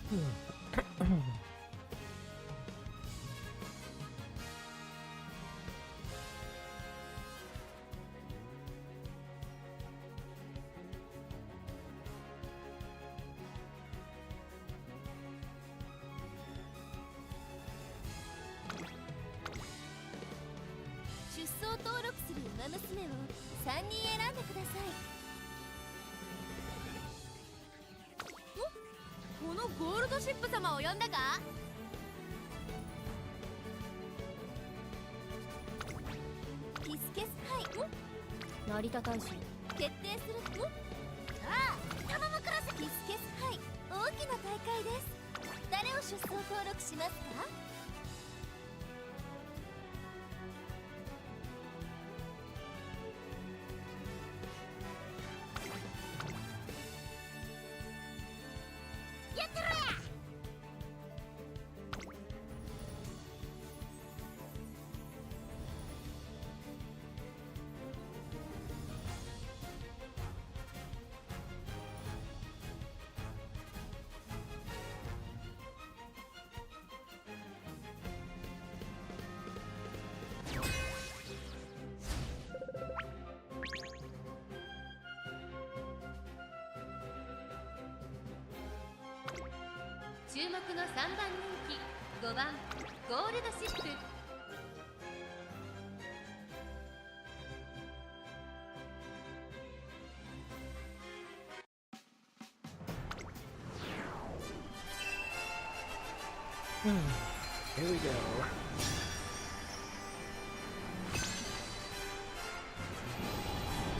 出走登録するウマ娘を3人選んでください。お、このゴールドシップ様を呼んだか？ピスケスハイ、成田大使決定する。ああ、タマモクロスピスケスハイ、大きな大会です。誰を出走登録しますか？注目の3番人気5番ゴールドシップ。Here we go.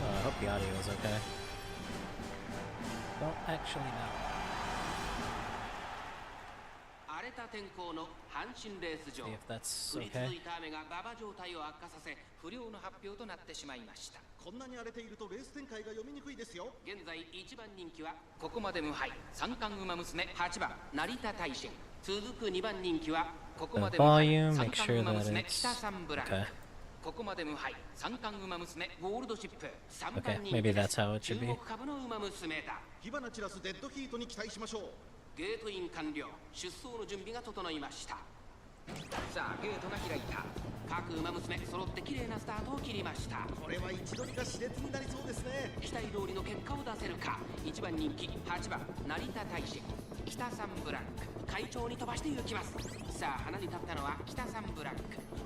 I hope the audio is okay. Well, actually, no. 荒れた天候の阪神レース場。 See if that's 降り okay. 続いた雨が馬場状態を悪化させ、不良の発表となってしまいました。こんなに荒れているとレース展開が読みにくいですよ。現在1番人気はここまで無敗、三冠馬娘8番成田大臣。続く2番人気はここまで無敗、 volume, 三 make 冠 sure 馬 that 娘 it's 北三ブランク。 okay. ここまで無敗、三冠馬娘ゴールドシップ3 Okay, 番人 maybe 気で that's す。 how it 注 should be. 目株の馬娘だ。火花散らすデッドヒートに期待しましょう。ゲートイン完了。出走の準備が整いました。さあゲートが開いた。各馬娘揃って綺麗なスタートを切りました。これは一度にが熾烈になりそうですね。期待通りの結果を出せるか。1番人気8番成田大臣。北三ブランク快調に飛ばして行きます。さあ花に立ったのは北三ブランク。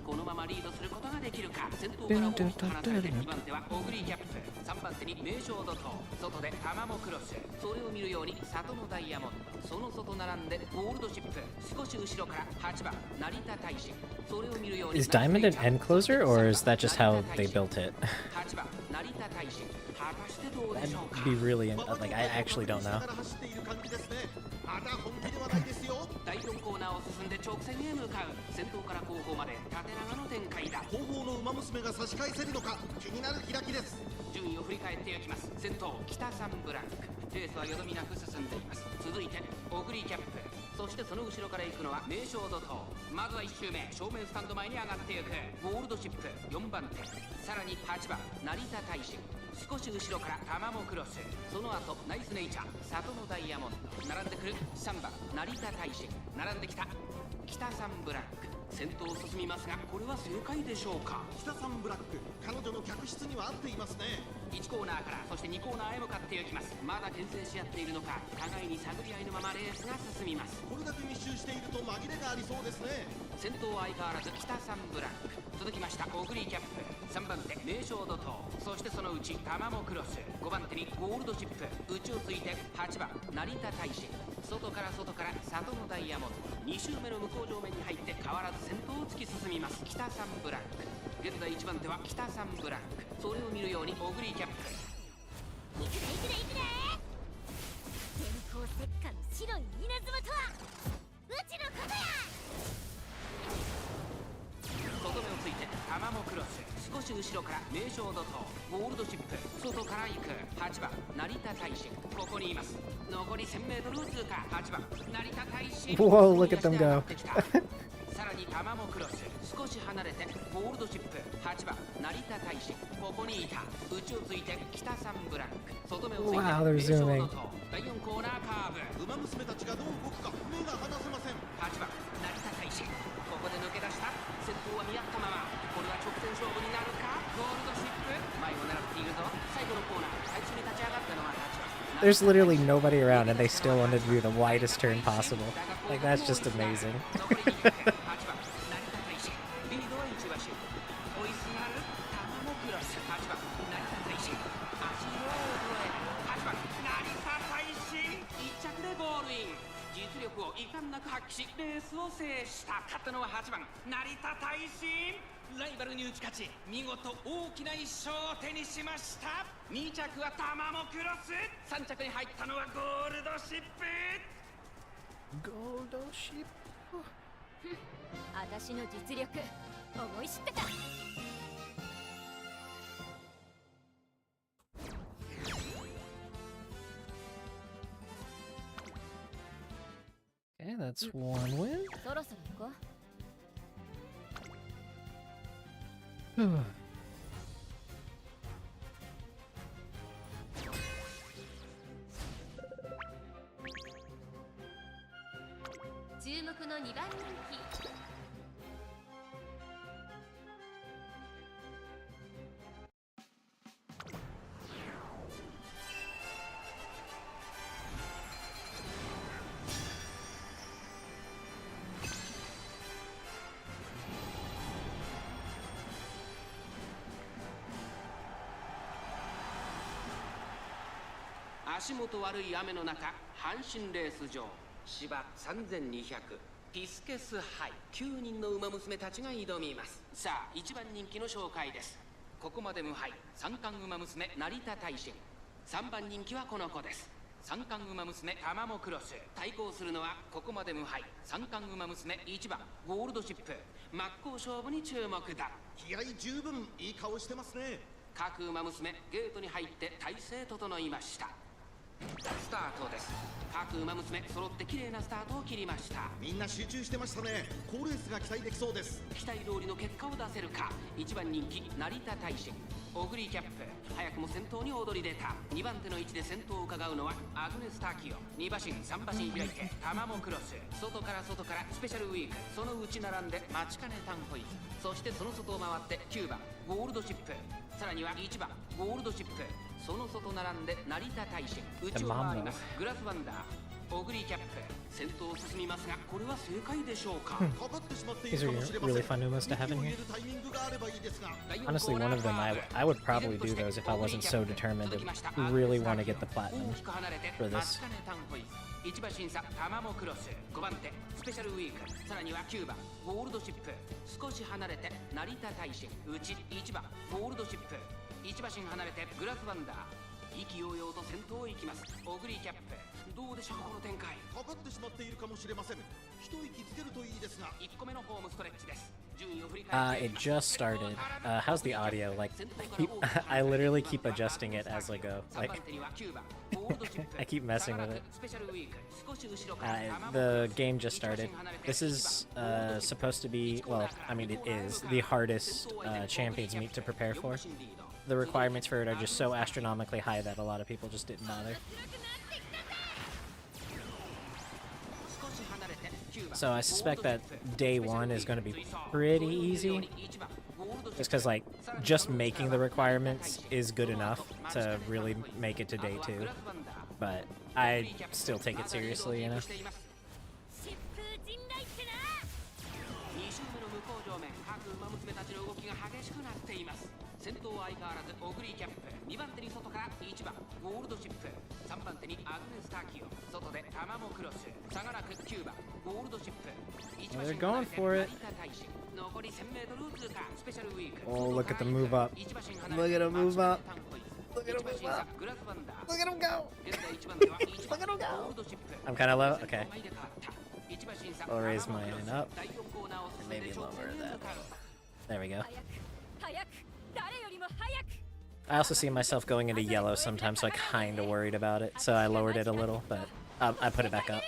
このままリードすることができるか。先頭から大きく離されて2番手はオグリーキャップ、3番手に名将怒涛、外でタマモクロス、それを見るように里のダイヤモンド、その外並んでゴールドシップ、少し後ろから8番成田大臣、それを見るように Is Diamond an end closer, or is that just how they built it? 8番成田大臣、果たしてどうでしょうか。 I'd be really like I actually don't know. 走っている感じですね。まだ本気ではないですよ。第4コーナーを進んで直線へ向かう。先頭から後方まで縦長の展開だ。後方の馬娘が差し返せるのか気になる開きです。順位を振り返っていきます。先頭北三ブランク、レースはよどみなく進んでいます。続いてオグリーキャップ、そしてその後ろから行くのは名将怒涛。まずは1周目正面スタンド前に上がっていくゴールドシップ4番手、さらに8番成田大臣、少し後ろからタマモクロス、その後ナイスネイチャー、里のダイヤモンド、並んでくる3番成田大臣、並んできた北三ブランク。先頭を進みますが、これは正解でしょうか。北三ブラック、彼女の客室には合っていますね。1コーナーからそして2コーナーへ向かっていきます。まだ牽制し合っているのか、互いに探り合いのままレースが進みます。これだけ密集していると紛れがありそうですね。先頭は相変わらず北三ブランク、続きましたオグリーキャップ、3番手名将怒涛、そしてそのうちタマモクロス、5番手にゴールドシップ、内をついて8番成田大臣、外から里のダイヤモンド、2周目の向こう上面に入って変わらず先頭を突き進みます。北三ブランク、現在1番手は北三ブランク、それを見るようにオグリーキャップ。いくでいくでいくで。電光石火の白い稲妻とはうちのことや。外目をついてタマモクロス、少し後ろから名将怒涛、ゴールドシップ、外から行く8番成田大臣、ここにいます。残り 1000m を通過、8番成田大臣。 Whoa, look at them go. さらに玉もクロス少し離れてゴールドシップ8番成田大使ここにいた内をついて北3ブランク外目をついて Wow, they're 名将 zooming. の塔第4コーナーカーブウマ娘たちがどう動くか目が離せません。8番成田大使ここで抜け出した先頭は見合ったままこれは直線勝負になるかゴールドシップ前を狙っているぞ最後のコーナー最初に立ち上がったのは8番 There's literally nobody around and they still wanted to do the widest turn possible. Like, that's just amazing. 残り200 8番成田大使リードは1馬身追いすがる玉もクロス8番成田大使足を衰え8番成田大使1着でゴールイン実力を遺憾なく発揮しレースを制した勝ったのは8番成田大使ライバルに打ち勝ち見事大きな1勝を手にしました2着は玉もクロス3着に入ったのはゴールドシップ Gold ship. 私の実力思い知ったか。 Okay, that's one win. そろそろ行こう。 注目の2番人気足元悪い雨の中阪神レース場芝3200ピスケスハイ9人の馬娘たちが挑みます。さあ1番人気の紹介です。ここまで無敗三冠馬娘成田大臣3番人気はこの子です。三冠馬娘玉もクロス対抗するのはここまで無敗三冠馬娘1番ゴールドシップ真っ向勝負に注目だ。気合十分いい顔してますね。各馬娘ゲートに入って体勢整いました。スタートです。各馬娘揃って綺麗なスタートを切りました。みんな集中してましたね。好レースが期待できそうです。期待通りの結果を出せるか。1番人気成田大臣オグリーキャップ早くも先頭に躍り出た。2番手の位置で先頭を伺うのはアグネス・ターキオ2馬身3馬身開いて玉もクロス外からスペシャルウィークその内並んで待ちかねタンホイズそしてその外を回って9番ゴールドシップさらには1番ゴールドシップその外並んで成田大臣内を回りますグラスワンダーオグリーキャップ先頭を進みますがこれは正解でしょうか。 かかってしまっている These か are もしれません。 really fun Umas to have in 息を入 here. れるタイミングがあればいいですが。 Honestly, one of them I would probably do those if I wasn't so determined to really want to get the platinum 大きく離れて for マ this. チカネタンホイズ1馬審査玉もクロス5番手スペシャルウィークさらには9番ゴールドシップ少し離れて成田大臣内1番ゴールドシップ1馬身離れてグラスワンダー意気揚々と先頭を行きます。オグリーキャップどうでしょうこの展開。かかってしまっているかもしれません。一息つけるといいですが。1個目のホームストレッチです。順位を振り返って It just started. How's the audio? Like, I literally keep adjusting it as I go. Like, I keep messing with it. The game just started. This is supposed to be, well, I mean, it is the hardest Champions Meet to prepare for. The requirements for it are just so astronomically high that a lot of people just didn't bother. So I suspect that day one is going to be pretty easy. Just because, like, just making the requirements is good enough to really make it to day two. But I still take it seriously, you know? 先頭は相変わらずオグリーキャップ2番手に外から1番ゴールドシップ3番手にアグネス・ターキオ外で玉もクロス差がなく9番ゴールドシップ1馬 They're 身 going for it. 残り 1000m を通過スペシャルウィーク Oh, look at the move up. Look at him move up. Look at him move up. Look at him go. Look at him go. I'm kind of low. Okay. I'll raise mine up. And maybe lower that. There we go. I also see myself going into yellow sometimes, so I kind of worried about it. So I lowered it a little, but I put it back up.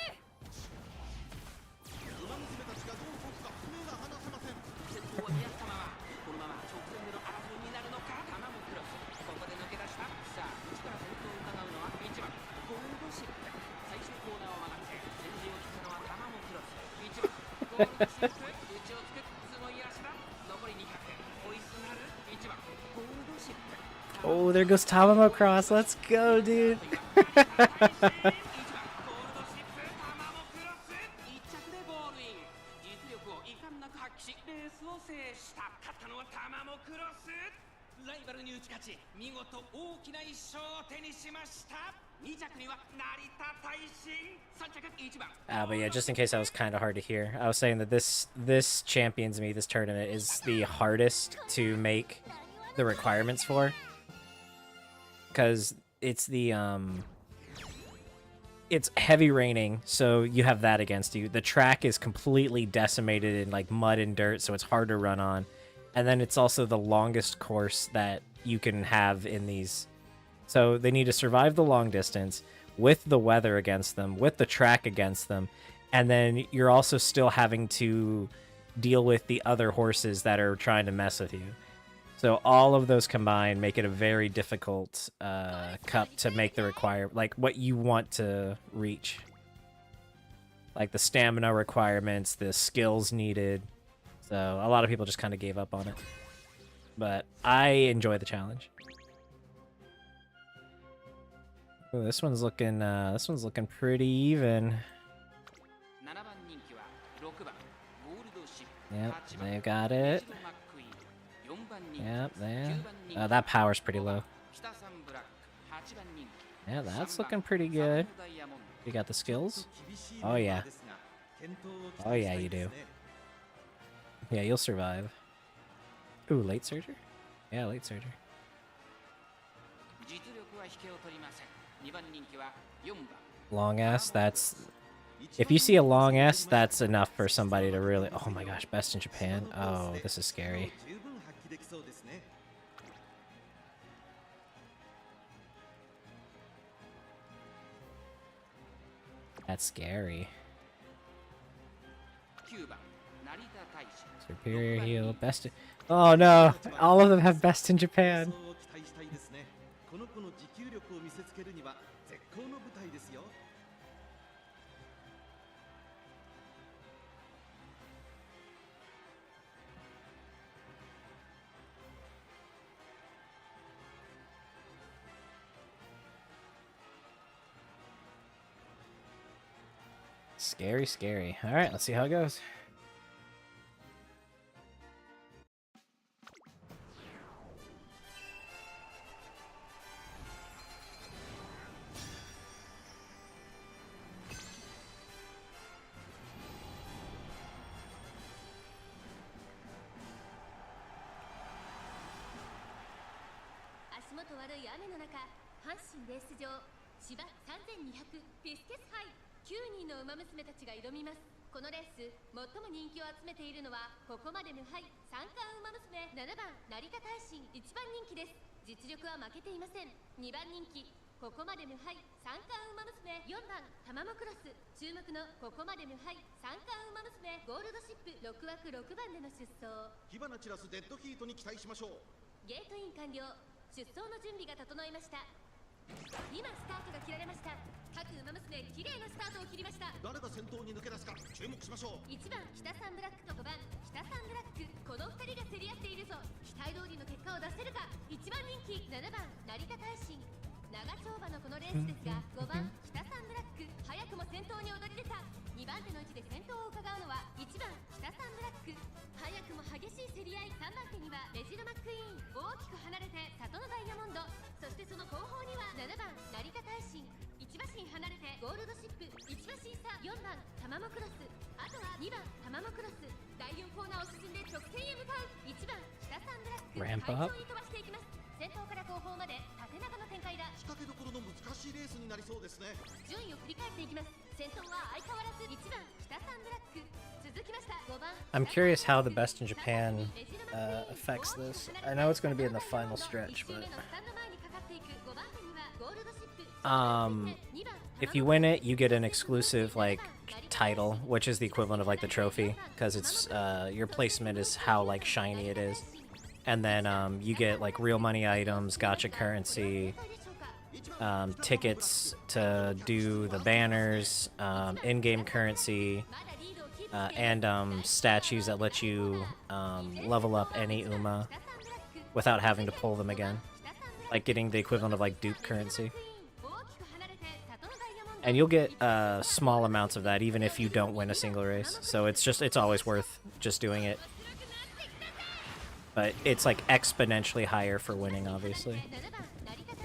Oh, there goes Tamamo Cross. Let's go, dude. But yeah, just in case that was kind of hard to hear, I was saying that this Champions Me, this tournament, is the hardest to make the requirements for. Because it's it's heavy raining, so you have that against you. The track is completely decimated in like mud and dirt, so it's hard to run on. And then it's also the longest course that you can have in these. So they need to survive the long distance with the weather against them, with the track against them, and then you're also still having to deal with the other horses that are trying to mess with you. So all of those combined make it a very difficult cup to make the like what you want to reach. Like the stamina requirements, the skills needed. So a lot of people just kind of gave up on it. But I enjoy the challenge. Ooh, this one's looking pretty even. Yep, they've got it. Yep, there. That power's pretty low. Yeah, that's looking pretty good. You got the skills? Oh yeah. Oh yeah, you do. Yeah, you'll survive. Ooh, late surgery? Yeah, late surgery. Long S, that's... If you see a long S, that's enough for somebody to really... Oh my gosh, best in Japan? Oh, this is scary. That's scary. Superior heal, best in... Oh no! All of them have best in Japan. Scary, scary. Alright, let's see how it goes.9人の馬娘たちが挑みます。このレース、最も人気を集めているのはここまで無敗三冠馬娘7番成田大臣1番人気です。実力は負けていません。2番人気ここまで無敗三冠馬娘4番タマモクロス、注目のここまで無敗三冠馬娘ゴールドシップ6枠6番での出走。火花散らすデッドヒートに期待しましょう。ゲートイン完了。出走の準備が整いました。今スタートが切られました。各馬娘綺麗なスタートを切りました。誰が先頭に抜け出すか注目しましょう。1番北サンブラックと5番北サンブラック、この2人が競り合っているぞ。期待通りの結果を出せるか。1番人気7番成田大臣、長丁場のこのレースですが5番北サンブラック早くも先頭に躍り出た。2番手の位置で先頭を伺うのは1番北サンブラック。早くも激しい競り合い。3番手にはレジル・マックイーン、大きく離れて里のダイヤモンド、そしてその後方には7番成田大臣、1馬身離れてゴールドシップ、1馬身差4番タマモクロス、あとは2番タマモクロス。第4コーナーを進んで直線へ向かう。1番北サンブラック、快調に飛ばしていきます。先頭から後方まで縦長の展開だ。仕掛けどころの難しいレースになりそうですね。順位を振り返っていきます。先頭は相変わらず1番北サンブラック、続きました5番。 I'm curious how the best in Japan affects this. I know it's going to be in the final stretch, but if you win it, you get an exclusive like title, which is the equivalent of like the trophy, because it's your placement is how like shiny it is, and then you get like real money items, gacha currency, tickets to do the banners, in-game currency, and statues that let you level up any Uma without having to pull them again, like getting the equivalent of like dupe currency. And you'll get small amounts of that even if you don't win a single race, so it's always worth just doing it. But it's like exponentially higher for winning, obviously.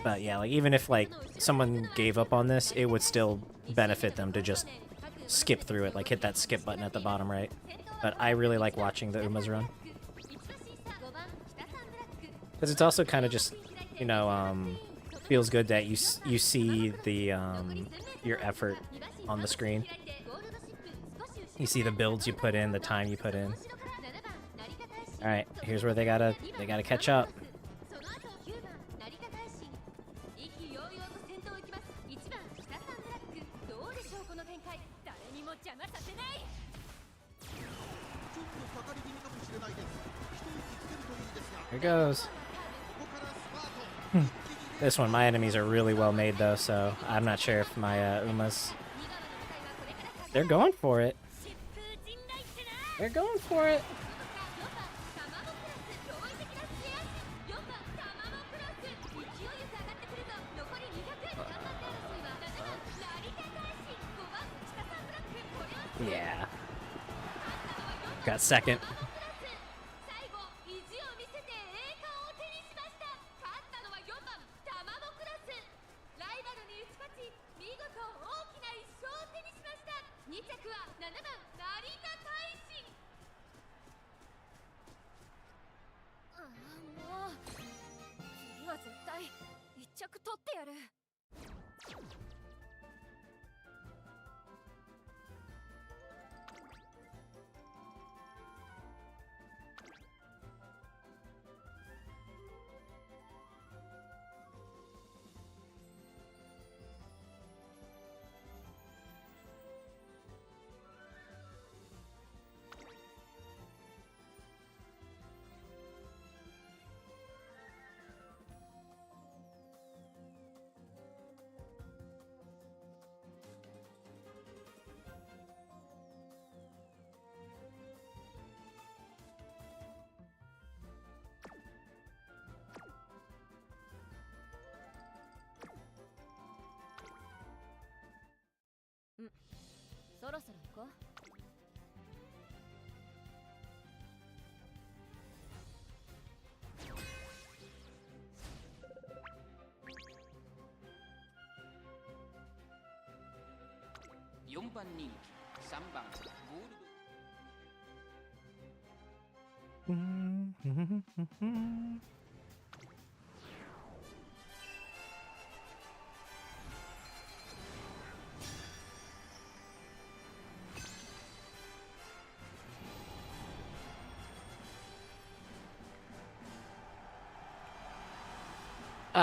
But yeah, like even if like someone gave up on this, it would still benefit them to just skip through it, like hit that skip button at the bottom right. But I really like watching the Umas run. Because it's also kind of just, you know, feels good that you see the your effort on the screen. You see the builds you put in, the time you put in. All right, here's where they gotta catch up. Here goes. This one, my enemies are really well made though, so I'm not sure if my Umas... They're going for it. They're going for it. Yeah. Got second.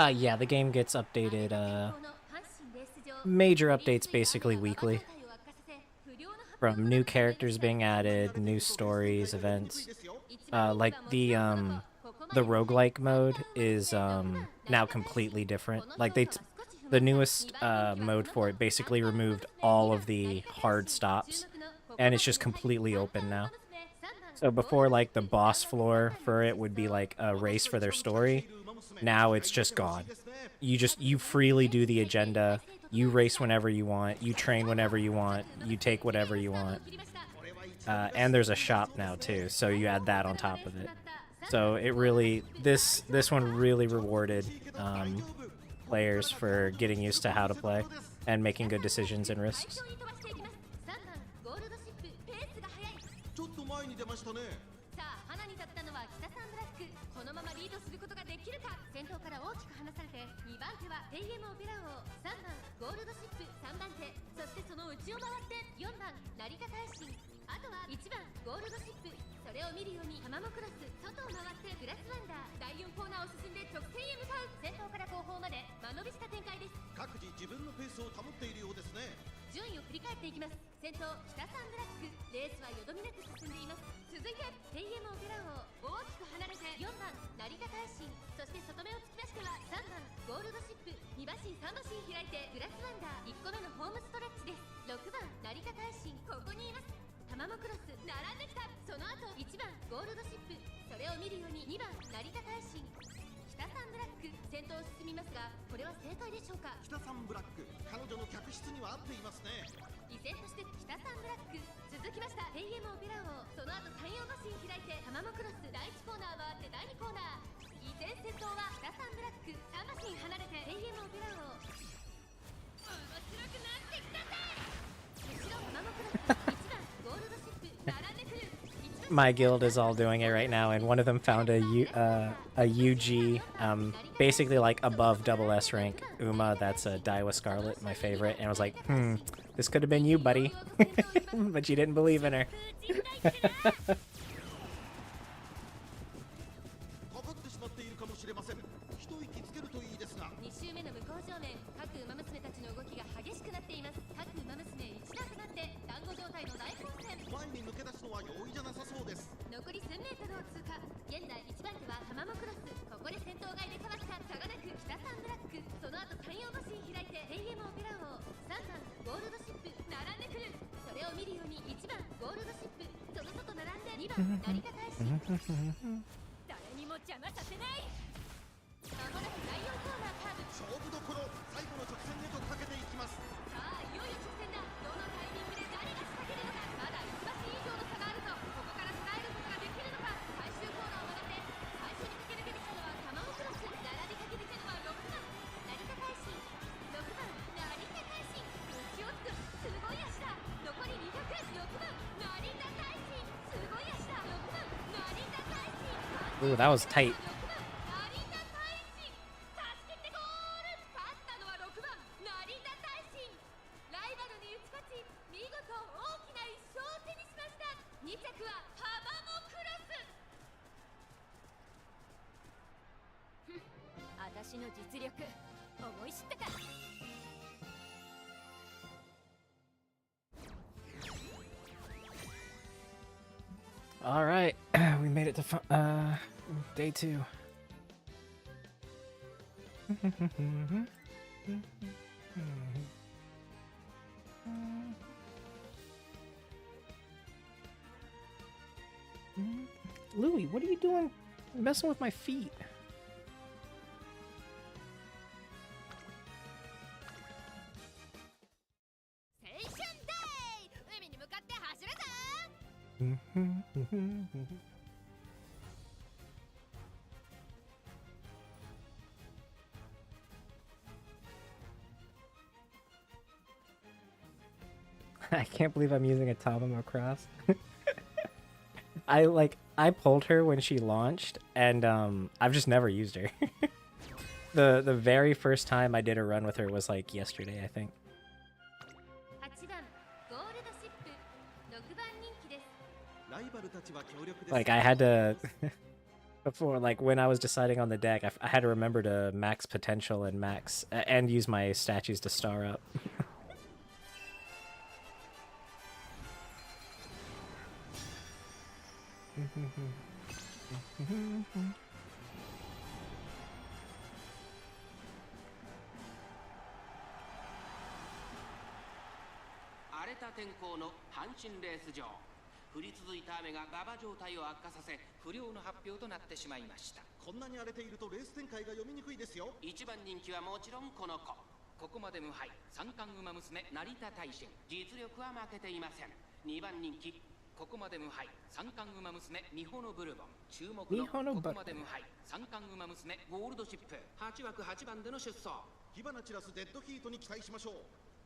Yeah, the game gets updated, major updates basically weekly. From new characters being added, new stories, events. Like the roguelike mode is now completely different. Like the newest mode for it basically removed all of the hard stops, and it's just completely open now. So before, like, the boss floor for it would be like a race for their story. Now it's just gone. You freely do the agenda. You race whenever you want. You train whenever you want. You take whatever you want. And there's a shop now too, so you add that on top of it. So it really, this one really rewarded players for getting used to how to play and making good decisions and risks. 6番成田大臣、ここにいます。タマモクロス並んできた。その後1番ゴールドシップ、それを見るように2番成田大臣、北さんブラック先頭を進みますが、これは正解でしょうか。北さんブラック、彼女の客室には合っていますね。依然として北さんブラック続きました。ペイエムオペラ王、その後太陽マシン開いてタマモクロス第1コーナーは回って第2コーナー、依然先頭は北さんブラック。3マシン離れてペイエムオペラ王、面白くなってきたぜ。後ろタマモクロス1番ゴールドシップ並んでくる。My guild is all doing it right now, and one of them found a UG, basically like above double S rank Uma. That's a Daiwa Scarlet, my favorite, and I was like, this could have been you, buddy, but you didn't believe in her. かかってしまっているかもしれません。一息つけるといいですが。2周目の向こう正面、各馬娘たちの動きが激しくなっています。各馬娘一段となって団子状態の大混戦。前に抜け出すのは容易じゃなさそうです。残り1000メートルを通過。現在1番手はタマモクロス、ここで先頭が入れ替わった。差がなく北さんブラック、その後太陽マシン開いてペイエムオペラ王、3番ゴールドシップ並んでくる。それを見るように1番ゴールドシップ、その外並んで2番成田大使、誰にも邪魔させない。まもなく第4コーナーカーブ、勝負どころ、最後の直線へとかけていきます。さあいよいよ直線だ。どのタイミングで誰が仕掛けるのか。まだ1馬身以上の差があるぞ。ここから捉えることができるのか。最終コーナーを曲がって最初に駆け抜けてきたのはタマモクロス、並びかけてきたのは6番成田大臣、6番成田大臣、内をつく、すごい足だ。残り200、6番成田大臣、すごい足だ。6番成田大臣、 Ooh, that was tight. 6番成田大臣、差し切ってゴール。勝ったのは6番成田大臣、ライバルに打ち勝ち見事大きな1勝を手にしました。2着はタマモクロス。私の実力思い知ったか。All right, we made it to day 2. Louie, what are you doing messing with my feet? I can't believe I'm using a Tamamo cross. I pulled her when she launched, and I've just never used her. The very first time I did a run with her was like yesterday, I think. 8番ゴールドシップ、6番人気です。ライバルたちは強力です。 Like I had to before, like when I was deciding on the deck, I had to remember to max potential and max and use my statues to star up. 荒れた天候の阪神レース場、降り続いた雨が馬場状態を悪化させ不良の発表となってしまいました。こんなに荒れているとレース展開が読みにくいですよ。1番人気はもちろんこの子、ここまで無敗、三冠馬娘成田大臣、実力は負けていません。2番人気、ここまで無敗、三冠馬娘ミホノブルボン、注目のここまで無敗、三冠馬娘ゴールドシップ、8枠8番での出走。火花散らすデッドヒートに期待しましょう。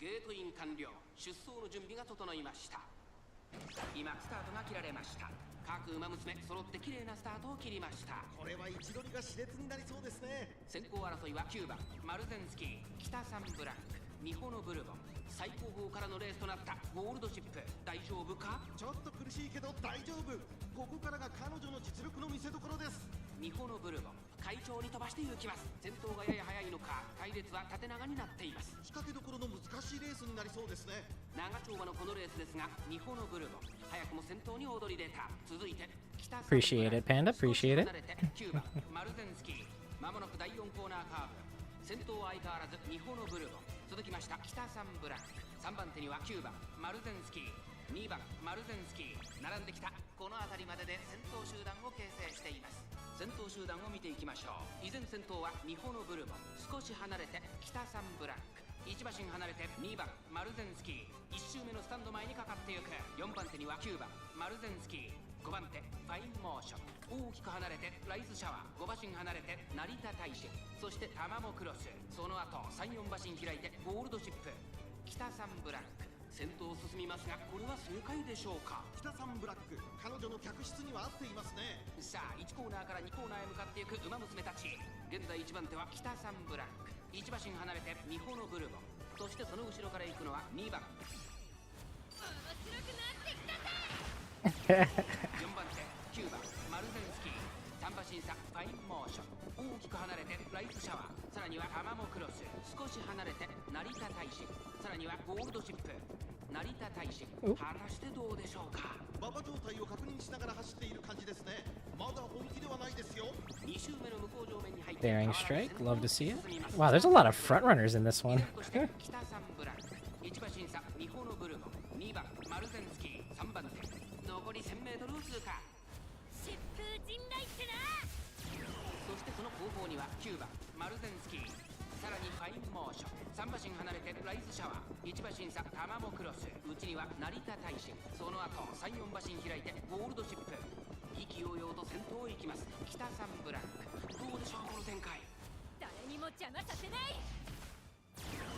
ゲートイン完了、出走の準備が整いました。今スタートが切られました。各馬娘揃って綺麗なスタートを切りました。これは位置取りが熾烈になりそうですね。先行争いは9番マルゼンスキー、北サンブラック、ミホノブルボン、最高峰からのレースとなったゴールドシップ、大丈夫か。ちょっと苦しいけど大丈夫。ここからが彼女の実力の見せ所です。ミホノブルボン、快調に飛ばして行きます。先頭がやや速いのか、隊列は縦長になっています。仕掛けどころの難しいレースになりそうですね。長丁場のこのレースですが、ミホノブルボン早くも先頭に躍り出た。続いて北サンブラック、 Appreciate it, Panda. Appreciate it. 離れて9番マルゼンスキー、まもなく第4コーナーカーブ。先頭は相変わらずミホノブルボン、続きました北サンブラック、3番手には9番マルゼンスキー、2番マルゼンスキー。並んできた。この辺りまでで先頭集団を形成しています。先頭集団を見ていきましょう。依然先頭はミホノブルボン。少し離れて北サンブランク。1馬身離れて2番マルゼンスキー。1周目のスタンド前にかかってゆく。4番手には9番マルゼンスキー。5番手ファインモーション。大きく離れてライズシャワー。5馬身離れて成田大使。そしてタマモクロス。その後3、4馬身開いてゴールドシップ。北サンブランク。先頭を進みますが、これは正解でしょうか。北サンブラック、彼女の客室には合っていますね。さあ1コーナーから2コーナーへ向かっていく馬娘たち。現在1番手は北サンブランク。1馬身離れてミホノブルボン。そしてその後ろから行くのは2番。面白くなってきたぜ。4番手9番マルゼンスキー。3馬身差ファインモーション。大きく離れてライズシャワー。さらにはタマモクロス。少し離れて成田大使。さらにはゴールドシップ。成田大使。果たしてどうでしょうか。馬場状態を確認しながら走っている感じですね。まだ本気ではないですよ。2周目の向こう上面に入って Daring Strike, love to see it. Wow, there's a lot of front runners in this one. 北サンブランク。1馬身差ミホノブルボン。2番マルゼンスキー。3番手残り 1000m を通過。疾風陣雷ってな。そしてその後方には9番マルゼンスキー。さらにファインモーション。3馬身離れてライズシャワー。1馬身差タマモクロス。内には成田大使。その後3、4馬身開いてゴールドシップ。意気揚々と先頭を行きます北サンブランク。どうでしょうこの展開。誰にも邪魔させない。ちょっと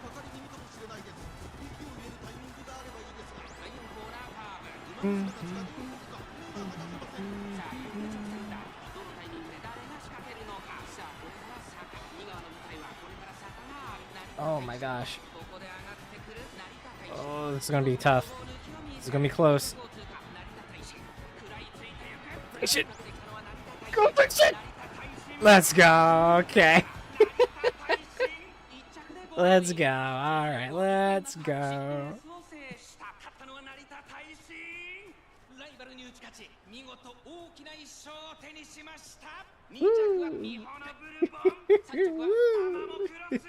かかり気味かもしれないです。息を入れるタイミングがあればいいですが。第4コーナーカーブ。馬娘たちがどう動くか、まだ話せません。さあ一直線だ。どのタイミングで誰が仕掛けるのか。さあこれから坂。2側の舞台はこれから坂がある。 Oh my gosh. ここで上がってくる成田大使。 Oh, this is gonna be tough. This is gonna be close. Push it. Go push it. Let's go. Okay. Let's go. All right, let's go. 勝ったのは成田大使。ライバルに打ち勝ち、見事大きな1勝を手にしました。2着はミホノブルボン。3着はタマモクロス。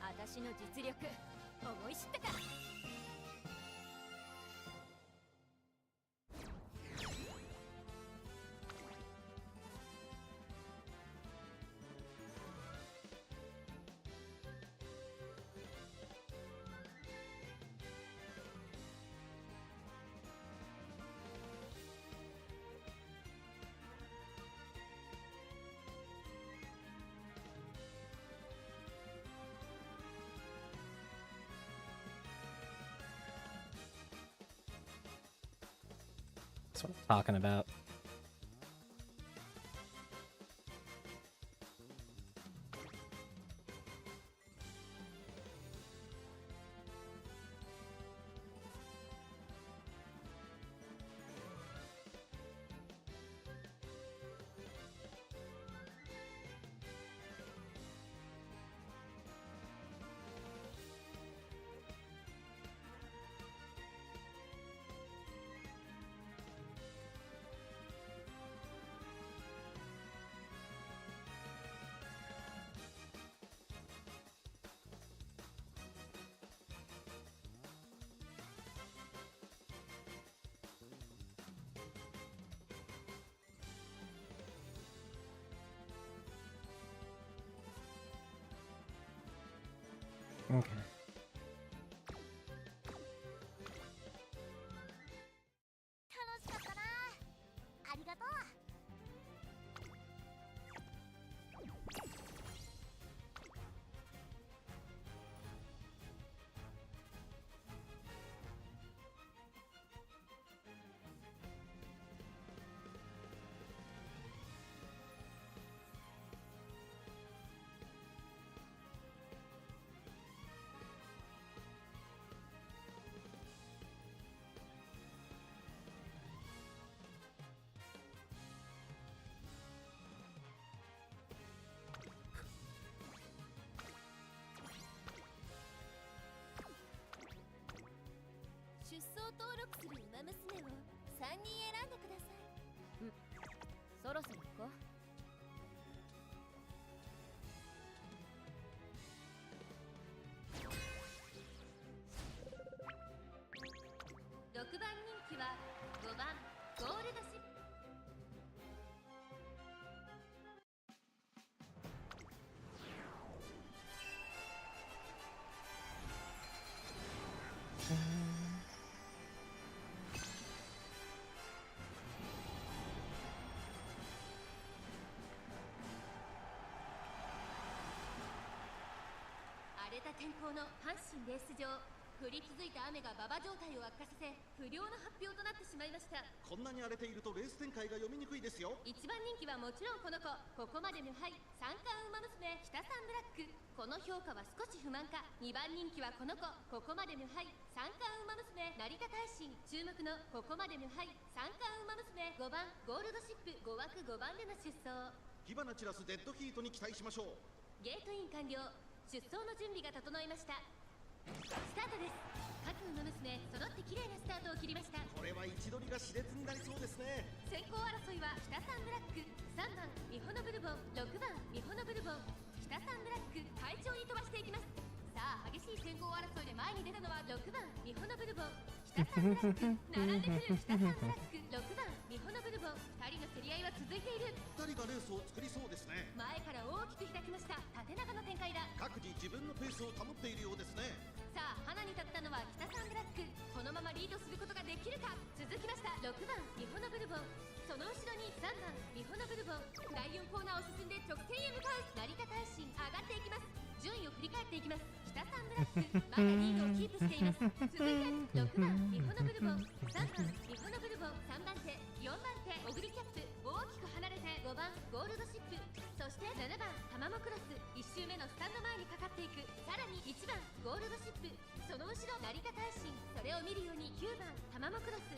私の実力思い知ったか。That's what I'm talking about. Okay. 楽しかったな。ありがとう。出走登録する馬娘を3人選んでください。そろそろ行こう。ゴールドシップ。荒れた天候の阪神レース場、降り続いた雨が馬場状態を悪化させ不良の発表となってしまいました。こんなに荒れているとレース展開が読みにくいですよ。一番人気はもちろんこの子、ここまで無敗三冠馬娘北三ブラック。この評価は少し不満か。2番人気はこの子、ここまで無敗三冠馬娘成田大臣。注目のここまで無敗三冠馬娘5番ゴールドシップ、5枠5番での出走。火花散らすデッドヒートに期待しましょう。ゲートイン完了。出走の準備が整いました。スタートです。各馬娘揃って綺麗なスタートを切りました。これは位置取りが熾烈になりそうですね。先行争いは北三ブラック、3番ミホノブルボン、6番ミホノブルボン。北三ブラック快調に飛ばしていきます。さあ激しい先行争いで前に出たのは6番ミホノブルボン。北三ブラック並んでくる。北三ブラック6番ミホノブルボン。2人の競り合いは続いている。2人がレースを作りそうですね。前から大きく開きました。縦長の展開だ。各自自分のペースを保っているようですね。さあ花に立ったのは北三ブラック。このままリードすることができるか。続きました6番ミホノブルボン。その後ろに3番ミホノブルボン。第4コーナーを進んで直線へ向かう。成田大臣上がっていきます。順位を振り返っていきます。北三ブラックまだリードをキープしています。続いて6番ミホノブルボン、3番ミホノブルボン、3番手4番手オグリキャップ。大きく離れて5番ゴールドシップ、そして7番タマモクロス。1周目のスタンド前にかかっていく。さらに1番ゴールドシップ、その後ろ成田大臣。それを見るように9番タマモクロス、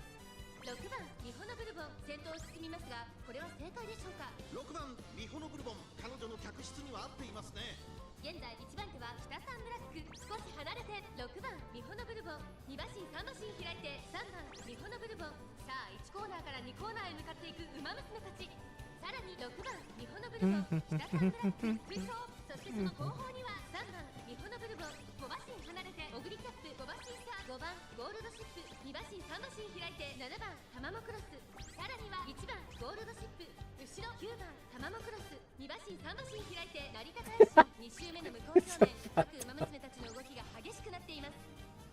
6番ミホノブルボン。先頭を進みますがこれは正解でしょうか。6番ミホノブルボン、彼女の客室には合っていますね。現在1番手は北三ブラック。少し離れて6番ミホノブルボン。2馬身3馬身開いて3番ミホノブルボン。さあ1コーナーから2コーナーへ向かっていく馬娘たち。さらに6番ミホノブルボン、北三ブラック追走。そしてその後方には3番ミホノブルボン。5馬身離れてオグリキャップ5馬身差。5番ゴールドシップ、2馬身3馬身開いて7番タマモクロス。さらには1番ゴールドシップ、後ろ9番タマモクロス。2馬身3馬身開いて成田大使。2周目の向こう正面、各馬娘たちの動きが激しくなっています。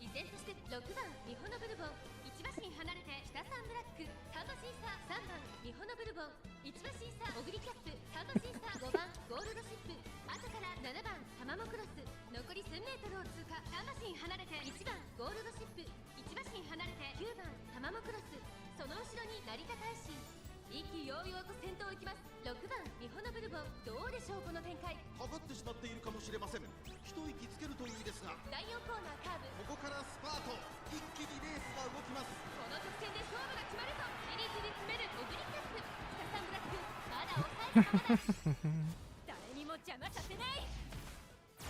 依然として6番ミホノブルボン。1馬身離れて北三ブラック。3馬身差3番ミホノブルボン。1馬身差オグリキャップ。3馬身差5番ゴールドシップ。後から7番タマモクロス。残り1000メートルを通過。3馬身離れて1番ゴールドシップ。1馬身離れて9番タマモクロス。その後ろに成田大臣。意気揚々と先頭を行きます。6番ミホノブルボン。どうでしょうこの展開。かかってしまっているかもしれません。一息つけるといいですが。第4コーナーカーブ。ここからスパート。一気にレースが動きます。この直線で勝負が決まるとじりじり詰めるオグリキャップ。北三ブラックまだ抑えたままだ。誰にも邪魔させない。さ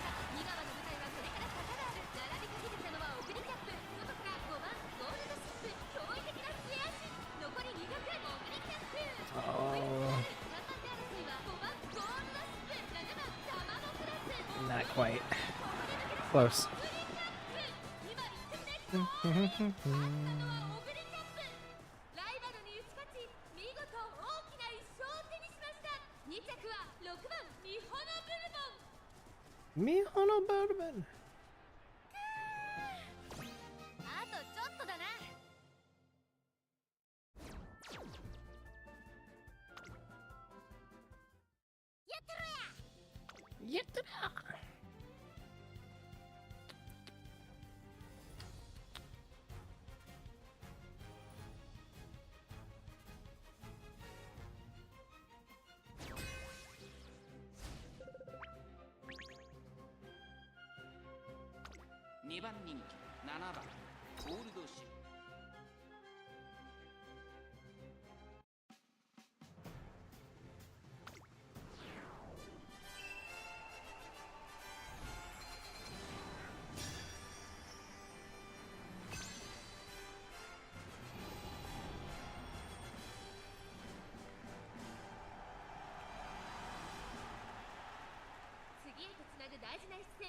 あ2側の舞台はこれから坂がある。並びかけてきたのはオグリキャップ。外から5番ゴールドシップ。驚異的な末脚。残り200オグリキャップ。3番手争いは5番ゴールドシップ、7番タマモクロス。 Not quite. Close. 勝ったのはオグリキャップ。ライバルに打ち勝ち見事大きな1勝を手にしました。2着は6番ミホノブルボン。 Mihono Bourbon. あとちょっとだな。やったろや。 Yatta. 2番人気7番ゴールドシップ。次へとつなぐ大事な一戦。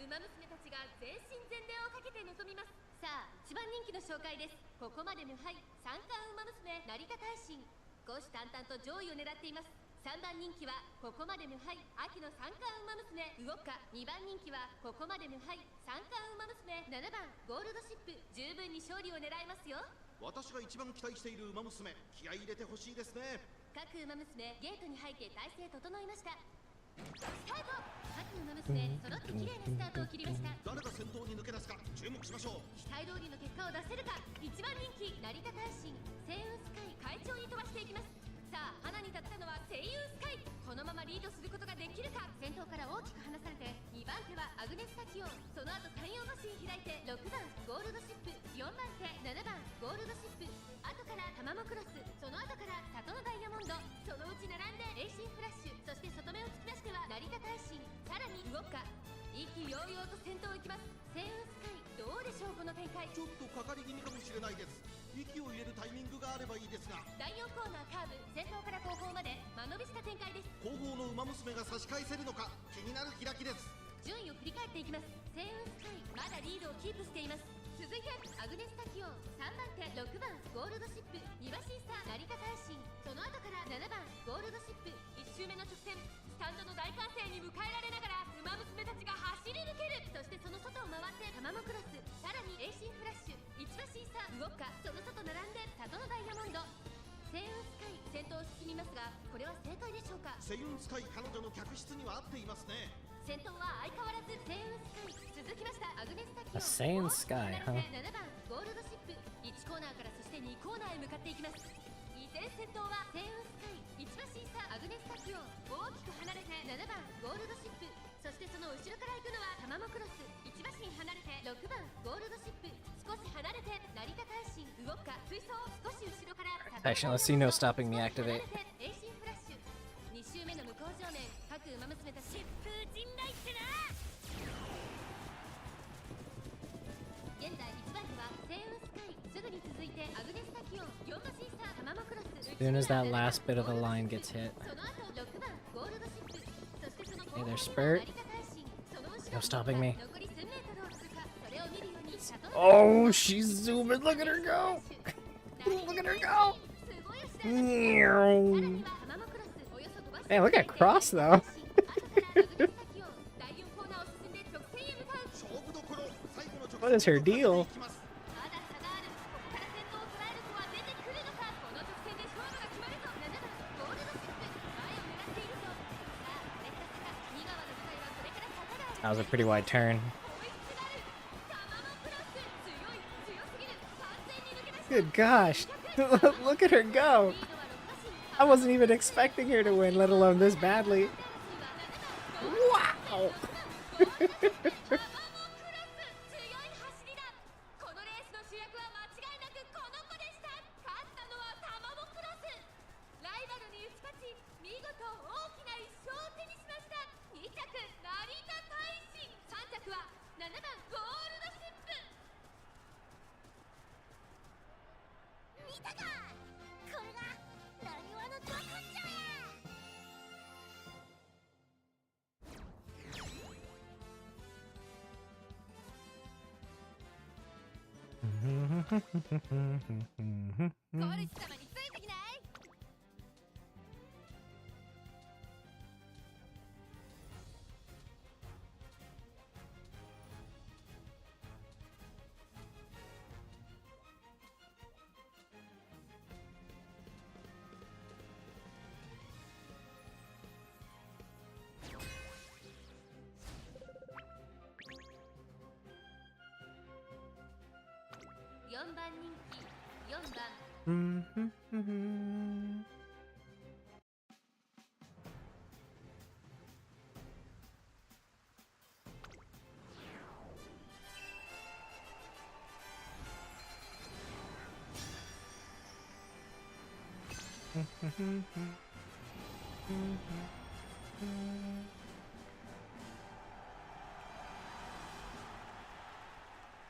馬娘たちが全身全霊をかけて臨みます。さあ1番人気の紹介です。ここまで無敗、三冠馬娘成田大臣、虎視眈々と上位を狙っています。3番人気はここまで無敗、秋の三冠馬娘ウオッカ。2番人気はここまで無敗、三冠馬娘7番ゴールドシップ。十分に勝利を狙えますよ。私が一番期待している馬娘、気合い入れてほしいですね。各馬娘ゲートに入って体勢整いました。スタート。各馬娘揃って綺麗なスタートを切りました。誰が先頭に抜け出すか注目しましょう。期待通りの結果を出せるか。1番人気成田大臣、星雲スカイ快調に飛ばしていきます。さあ花に立ったのは星雲スカイ。このままリードすることができるか。先頭から大きく離されて2番手はアグネスタキオン、その後山陽マシン開いて6番ゴールドシップ、4番手7番ゴールドシップ、後からタマモクロス、その後から里のダイヤモンド、そのうち並んでエイシンフラッシュ、そして外目を突き出しては成田大臣、さらにウオッカ。意気揚々と先頭を行きます。星雲スカイどうでしょうこの展開。ちょっとかかり気味かもしれないです。息を入れるタイミングがあればいいですが。第4コーナーカーブ、先頭から後方まで間延びした展開です。後方の馬娘が差し返せるのか気になる開きです。順位を振り返っていきます。星雲スカイまだリードをキープしています。続いてアグネスタキオン、3番手6番ゴールドシップ、2馬身差成田大臣、その後から7番ゴールドシップ。1周目の直線、スタンドの大歓声に迎えられながら馬娘たちが走り抜ける。そしてその外を回ってタマモクロス、さらにエイシンフラッシュ、1馬身差ウオッカ、その外並んで里のダイヤモンド。星雲スカイ先頭を進みますが、これは正解でしょうか。星雲スカイ彼女の客室には合っていますね。先頭は相変わらず星雲スカイ。続きましたアグネスタキオン、 A Saiyan Sky, huh? 7番ゴールドシップ。1コーナーからそして2コーナーへ向かっていきます。依然先頭は星雲スカイ、1馬身差アグネスタキオン、大きく離れて7番ゴールドシップ、そしてその後ろから行くのはタマモクロス、1馬身離れて6番ゴールドシップ、少し離れて成田大臣ウオッカ、追走少し後ろから Actually, let's see no stopping me activate. エイシンフラッシュ。2周目の向こう正面、各馬娘たち疾風陣雷ってな。現在1番手は星雲スカイ、すぐに続いてアグネスタキオン、4馬身差タマモクロス。 As soon as that last bit of the line gets hit. その後6番ゴールドシップ、そしてその後 Hey 方 there, に Spurt. 成田大臣、その後ろ No stopping me. 残り数メートルを通過、それを見るようにシャトル Oh, she's zooming. Look at her go. Look at her go. すごい足でさらに Man, はタマモクロス、およそ5馬身 look at Cross though. 後からアグネスタキオン、第4コーナーを進んで直線へ向かう。勝負どころ、最後の直線 What is her deal? まだ差がある。ここから先頭を捉える子は出てくるのか。この直線で勝負が決まるぞ。7番ゴールドシップ、前を狙っているぞ。さあこれから坂、2側の舞台はこれから坂がある。 That was a pretty wide turn. 追いつつなるタマモクロス、強い強すぎる、完全に抜け出した。 Good gosh. Look at her go. リードは6馬身。 I wasn't even expecting her to win, let alone this badly. タマモ Wow. クロス、強い走りだ。このレースの主役は間違いなくこの子でした。勝ったのはタマモクロス。ライバルに打ち勝ち、見事大きな1勝を手にしました。2着成田大臣、3着は7番ゴールドシップ。見たか、これがなにわのど根性や。コルチ様についてきない。4番人気、4番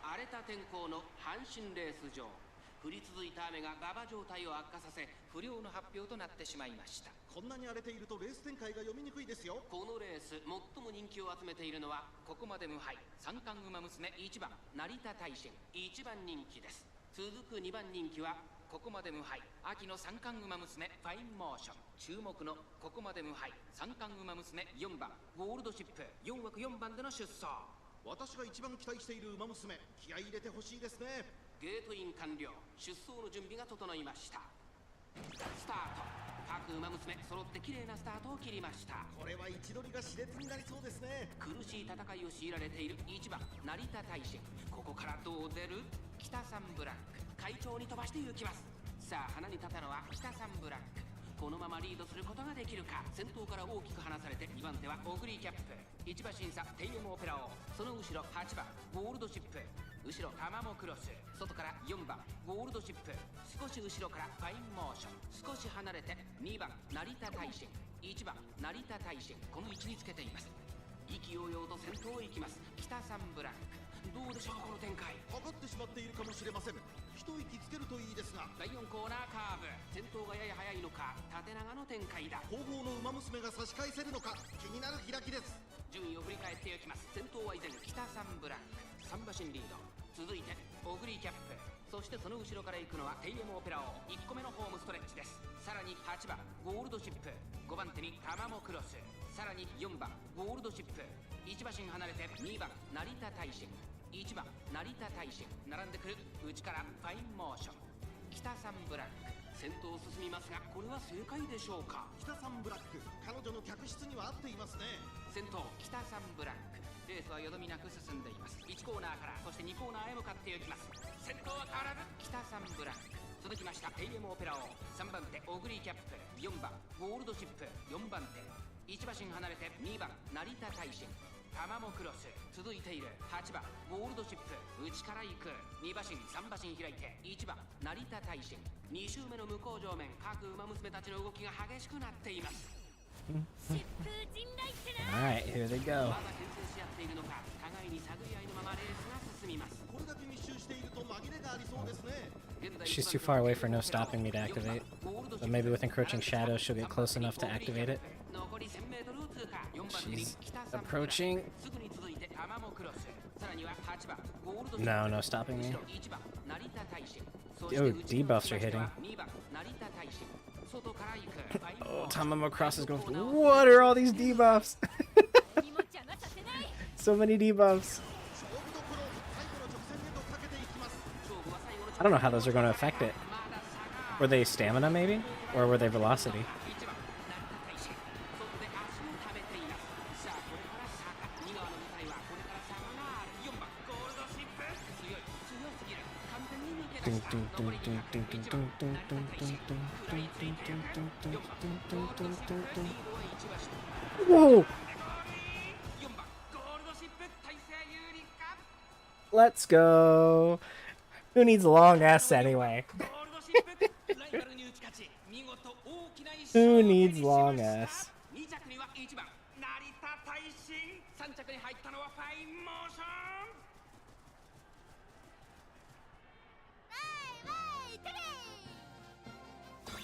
荒れた天候の阪神レース場、降り続いた雨が馬場状態を悪化させ不良の発表となってしまいました。こんなに荒れているとレース展開が読みにくいですよ。このレース最も人気を集めているのはここまで無敗三冠馬娘1番成田大臣、1番人気です。続く2番人気はここまで無敗秋の三冠馬娘ファインモーション。注目のここまで無敗三冠馬娘4番ゴールドシップ4枠4番での出走。私が一番期待している馬娘、気合い入れてほしいですね。ゲートイン完了。出走の準備が整いました。スタート。各馬娘揃って綺麗なスタートを切りました。これは位置取りが熾烈になりそうですね。苦しい戦いを強いられている1番成田大臣。ここからどう出る？北サンブランク快調に飛ばして行きます。さあ花に立ったのは北サンブランク。このままリードすることができるか。先頭から大きく離されて2番手はオグリーキャップ、1馬審査テイエムオペラ王、その後ろ8番ゴールドシップ、後ろタマモクロス、外から4番ゴールドシップ、少し後ろからファインモーション、少し離れて2番成田大臣、1番成田大臣、この位置につけています。意気揚々と先頭へ行きます北サンブランク。どうでしょうこの展開。かかってしまっているかもしれません。一息つけるといいですが。第4コーナーカーブ、先頭がやや速いのか縦長の展開だ。後方の馬娘が差し返せるのか気になる開きです。順位を振り返っていきます。先頭は依然北サンブランク3馬身リード、続いてオグリーキャップ、そしてその後ろから行くのはテイエムオペラ王、1個目のホームストレッチです。さらに8番ゴールドシップ、5番手にタマモクロス、さらに4番ゴールドシップ、1馬身離れて2番成田大臣、1番成田大臣、並んでくる内からファインモーション、北サンブランク。先頭を進みますがこれは正解でしょうか。北サンブラック、彼女の客室には合っていますね。先頭北サンブランク、レースはよどみなく進んでいます。1コーナーからそして2コーナーへ向かっていきます。先頭は変わらず北サンブランク、続きましたテイエムオペラ王、3番手オグリーキャップ、4番ゴールドシップ、4番手1馬身離れて2番成田大臣、タマモクロス、続いている8番ゴールドシップ、内から行く2馬身3馬身開いて1番成田大臣、2周目の向こう上面各馬娘たちの動きが激しくなっています。疾風陣雷ってな。 Alright, here they go. まだ牽制し合っているのか互いに探り合いのままレースが進みます。これだけ密集していると紛れがありそうですね。 She's too far away for no stopping me to activate. But maybe with encroaching shadows, she'll get close enough to activate it. 残り 1000m を通過。4番手 She's に北サンブランク、 approaching. すぐに続いてタマモクロス、さらには8番ゴールドシップ、 No, no stopping me. 後ろ1番成田大臣、 Oh, debuffs are hitting. 2番成田大臣、外から行くファインモ Oh, ーション。 Tamamo Cross is going through. What are all these debuffs? 何も邪魔させない。 So many debuffs. 勝負どころ、最後の直線へとかけていきます。 勝負は最後の I don't know how those are going to affect it. まだ差が Were they stamina, maybe? Or were they velocity? 1番成田大臣、外で足を溜めています。さあこれから坂、二側の舞台はこれから坂がある。4番ゴールドシップ、強い強すぎる、完全に抜け出 Dun, した。 dun, 残 dun, り dun, 200、 dun, 1 dun, 番 dun, 成 dun, 田 dun, 大 dun, 臣、 dun, 食らいついてい dun, る。 dun, 4番 dun, ゴールド dun, シップ、 dun, リ dun. ードは1馬身。 Whoa! 4番ゴールドシップ、体勢有利か。 Let's go. Who needs long S anyway? ゴールドシップライバルに打ち勝ち、見事大きな一勝 Who を手 needs にし long ました。 S? 2着には1番成田大臣、3着に入ったのはファインモーション。わいわいてれ。どうや。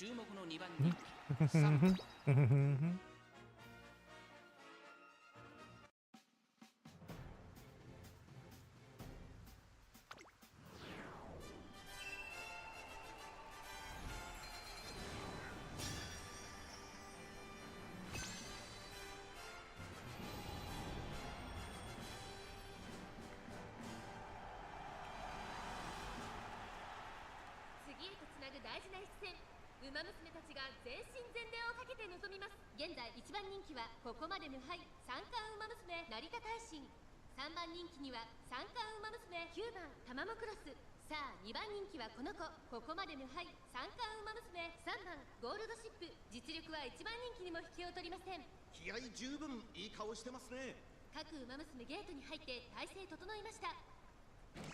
注目の2番人気3番 次へとつなぐ大事な一戦、ウマ娘たちが全身全霊をかけて臨みます。現在1番人気はここまで無敗三冠ウマ娘成田大臣、3番人気には三冠ウマ娘9番タマモクロス。さあ2番人気はこの子、ここまで無敗三冠ウマ娘3番ゴールドシップ。実力は1番人気にも引けを取りません。気合十分いい顔してますね。各ウマ娘ゲートに入って体勢整いました。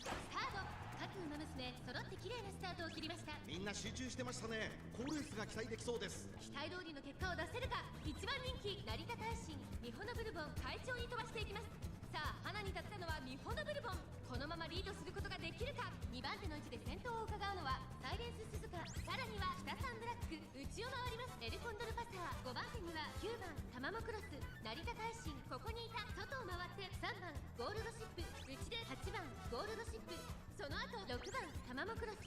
スタート。各ウマ娘揃って綺麗なスタートを切りました。みんな集中してましたね。好レースが期待できそうです。期待通りの結果を出せるか。1番人気成田大臣、ミホノブルボン快調に飛ばしていきます。さあ花に立ったのはミホノブルボン、このままリードすることができるか。2番手の位置で先頭を伺うのはサイレンス鈴鹿、さらには北サンブラック、内を回りますエルコンドルパサー。5番手には9番タマモクロス、成田大臣ここにいた。外を回って3番ゴールドシップ、内で8番ゴールドシップ、その後6番タマモクロス。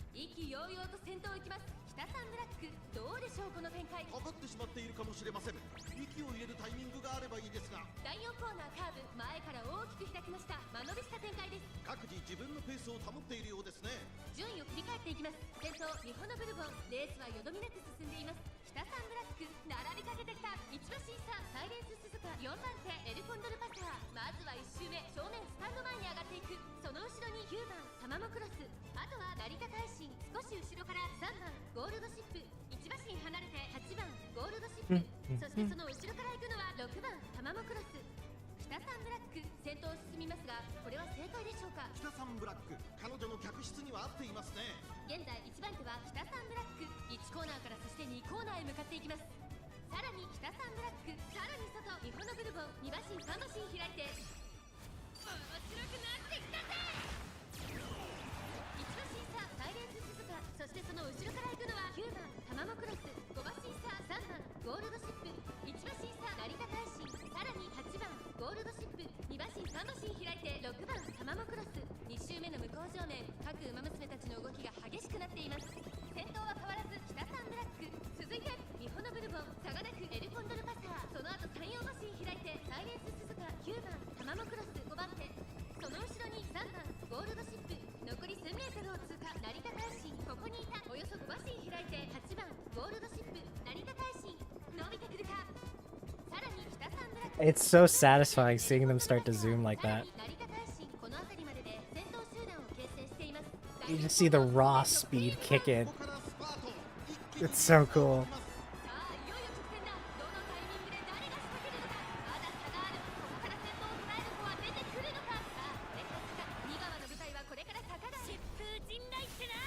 意気揚々と先頭を行きます北サンブラック。どうでしょうこの展開。かかってしまっているかもしれません。息を入れるタイミングがあればいいですが。第4コーナーカーブ、前から大きく開きました。間延びした展開です。各自自分のペースを保っているようですね。順位を振り返っていきます。先頭ミホノブルボン、レースはよどみなく進んでいます。北サンブラック並びかけてきた。1馬審査サイレンス鈴鹿、4番手エルコンドルパサー。まずは1周目正面スタンド前に上がっていく。その後ろに9番タマモクロス、あとは成田大臣、少し後ろから3番ゴールドシップ、1馬身離れて8番ゴールドシップ、そしてその後ろから行くのは6番タマモクロス。北サンブラック先頭を進みますが、これは正解でしょうか。北サンブラック、彼女の客室には合っていますね。現在1番手は北サンブラック、1コーナーからそして2コーナーへ向かっていきます。さらに北サンブラック、さらに外ミホノブルボン、2馬身3馬身開いて面白くなってきたぜ。1馬身差サイレンス鈴鹿、そしてその後ろから行くのは9番タマモクロス、5馬身差3番ゴールドシップ、1馬身差成田大臣、さらに8番ゴールドシップ、2馬身3馬身開いて6番タマモクロス。2周目の向こう正面、各ウマ娘たちの動きが激しくなっています。先頭は変わらず北サンブラック、続いてミホノブルボン、差がなくエルコンドルパサー、その後3、4馬身開いてサイレンス鈴鹿、9番タマモクロス、5番手、その後ろに3番ゴールドシップ、残り 1000m を通過。成田大臣ここにいた。およそ5馬身開いて8番ゴールドシップ、成田大臣伸びてくるか。さらに北サンブラック、 It's so satisfying seeing them start to zoom like that. 成田大臣この辺りまでで先頭集団を形成しています。 You just see the raw speed kick in. ここからスパート。一気に It's so cool. さあいよいよ直線だ。どのタイミングで誰が仕掛けるのか。まだ差がある。ここから先頭を捉える子は出てくるのか。さあこれから坂、2番の舞台はこれから坂だ。疾風陣雷ってな。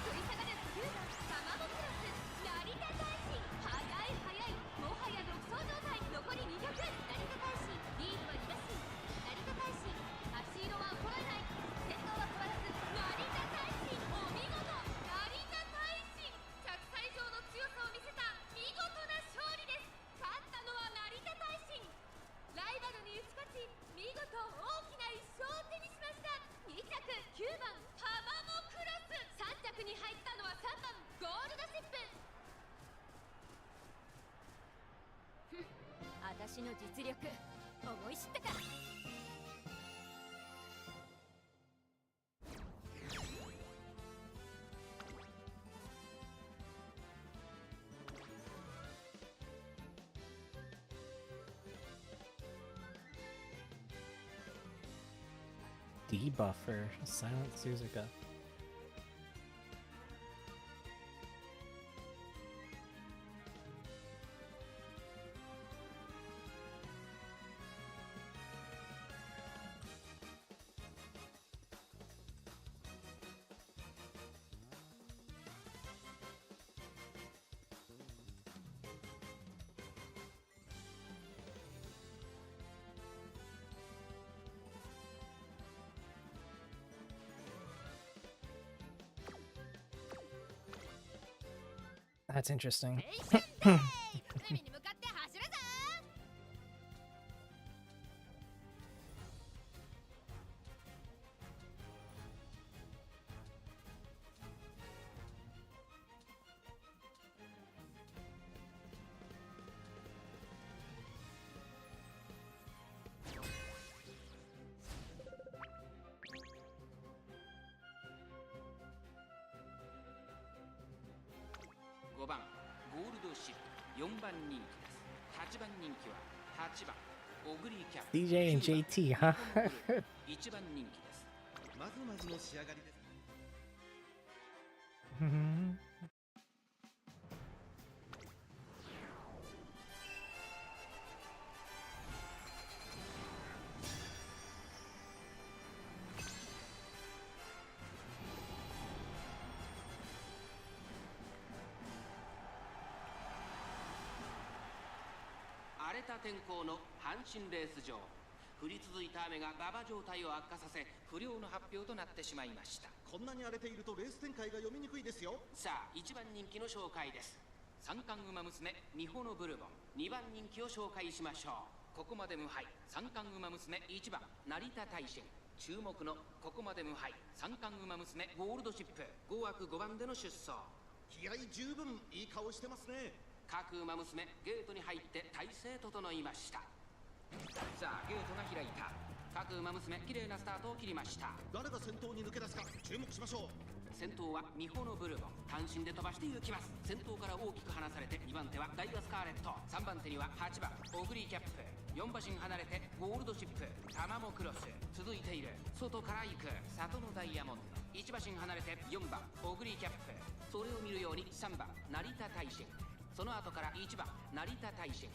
取り下がる9番タマモクロス、成田大臣速い速い、もはや独走状態。残り200。成田大臣リードは2馬身。成田大臣足色は衰えない。先頭は変わらず成田大臣、お見事。成田大臣100歳以上の強さを見せた見事な勝利です。勝ったのは成田大臣。ライバルに打ち勝ち、見事大きな1勝を手にしました。2着9番タマモクロス、3着に入ったのは3番ゴールドシップ。私の実力思い知ったか。Debuffer, Silent Suzuka. That's interesting. 海に向かって走るぞ。5番ゴールドシル4番人気です。8番人気は8番オグリーキャップ DJ and JT, huh? 1番人気です。まずまずの仕上がりです。荒れた天候の阪神レース場、降り続いた雨が馬場状態を悪化させ不良の発表となってしまいました。こんなに荒れているとレース展開が読みにくいですよ。さあ1番人気の紹介です。三冠馬娘美穂のブルボン、2番人気を紹介しましょう。ここまで無敗三冠馬娘1番成田大臣、注目のここまで無敗三冠馬娘ゴールドシップ、5枠5番での出走。気合十分いい顔してますね。各馬娘ゲートに入って体勢整いました。さあゲートが開いた。各馬娘綺麗なスタートを切りました。誰が先頭に抜け出すか注目しましょう。先頭は美穂のブルボン、単身で飛ばして行きます。先頭から大きく離されて2番手はダイワスカーレット、3番手には8番オグリーキャップ、4馬身離れてゴールドシップ、タマモクロス、続いている外から行く里のダイヤモンド、1馬身離れて4番オグリーキャップ、それを見るように3番成田大臣、その後から1番成田大臣、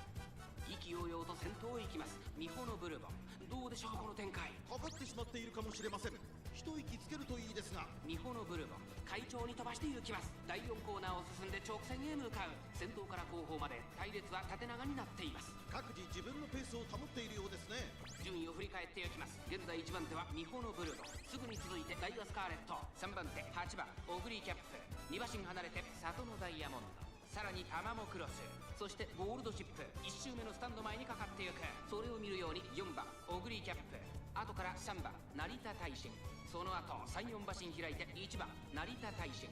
意気揚々と先頭へ行きます美穂のブルボン。どうでしょうこの展開。かかってしまっているかもしれません。一息つけるといいですが。美穂のブルボン快調に飛ばして行きます。第4コーナーを進んで直線へ向かう。先頭から後方まで隊列は縦長になっています。各自自分のペースを保っているようですね。順位を振り返っていきます。現在1番手は美穂のブルボン、すぐに続いてダイワスカーレット、3番手8番オグリーキャップ、2馬身離れて里のダイヤモンド、さらにタマモクロス、そしてゴールドシップ、1周目のスタンド前にかかっていく。それを見るように4番オグリーキャップ、後から3番成田大臣、その後3、4馬身開いて1番成田大臣。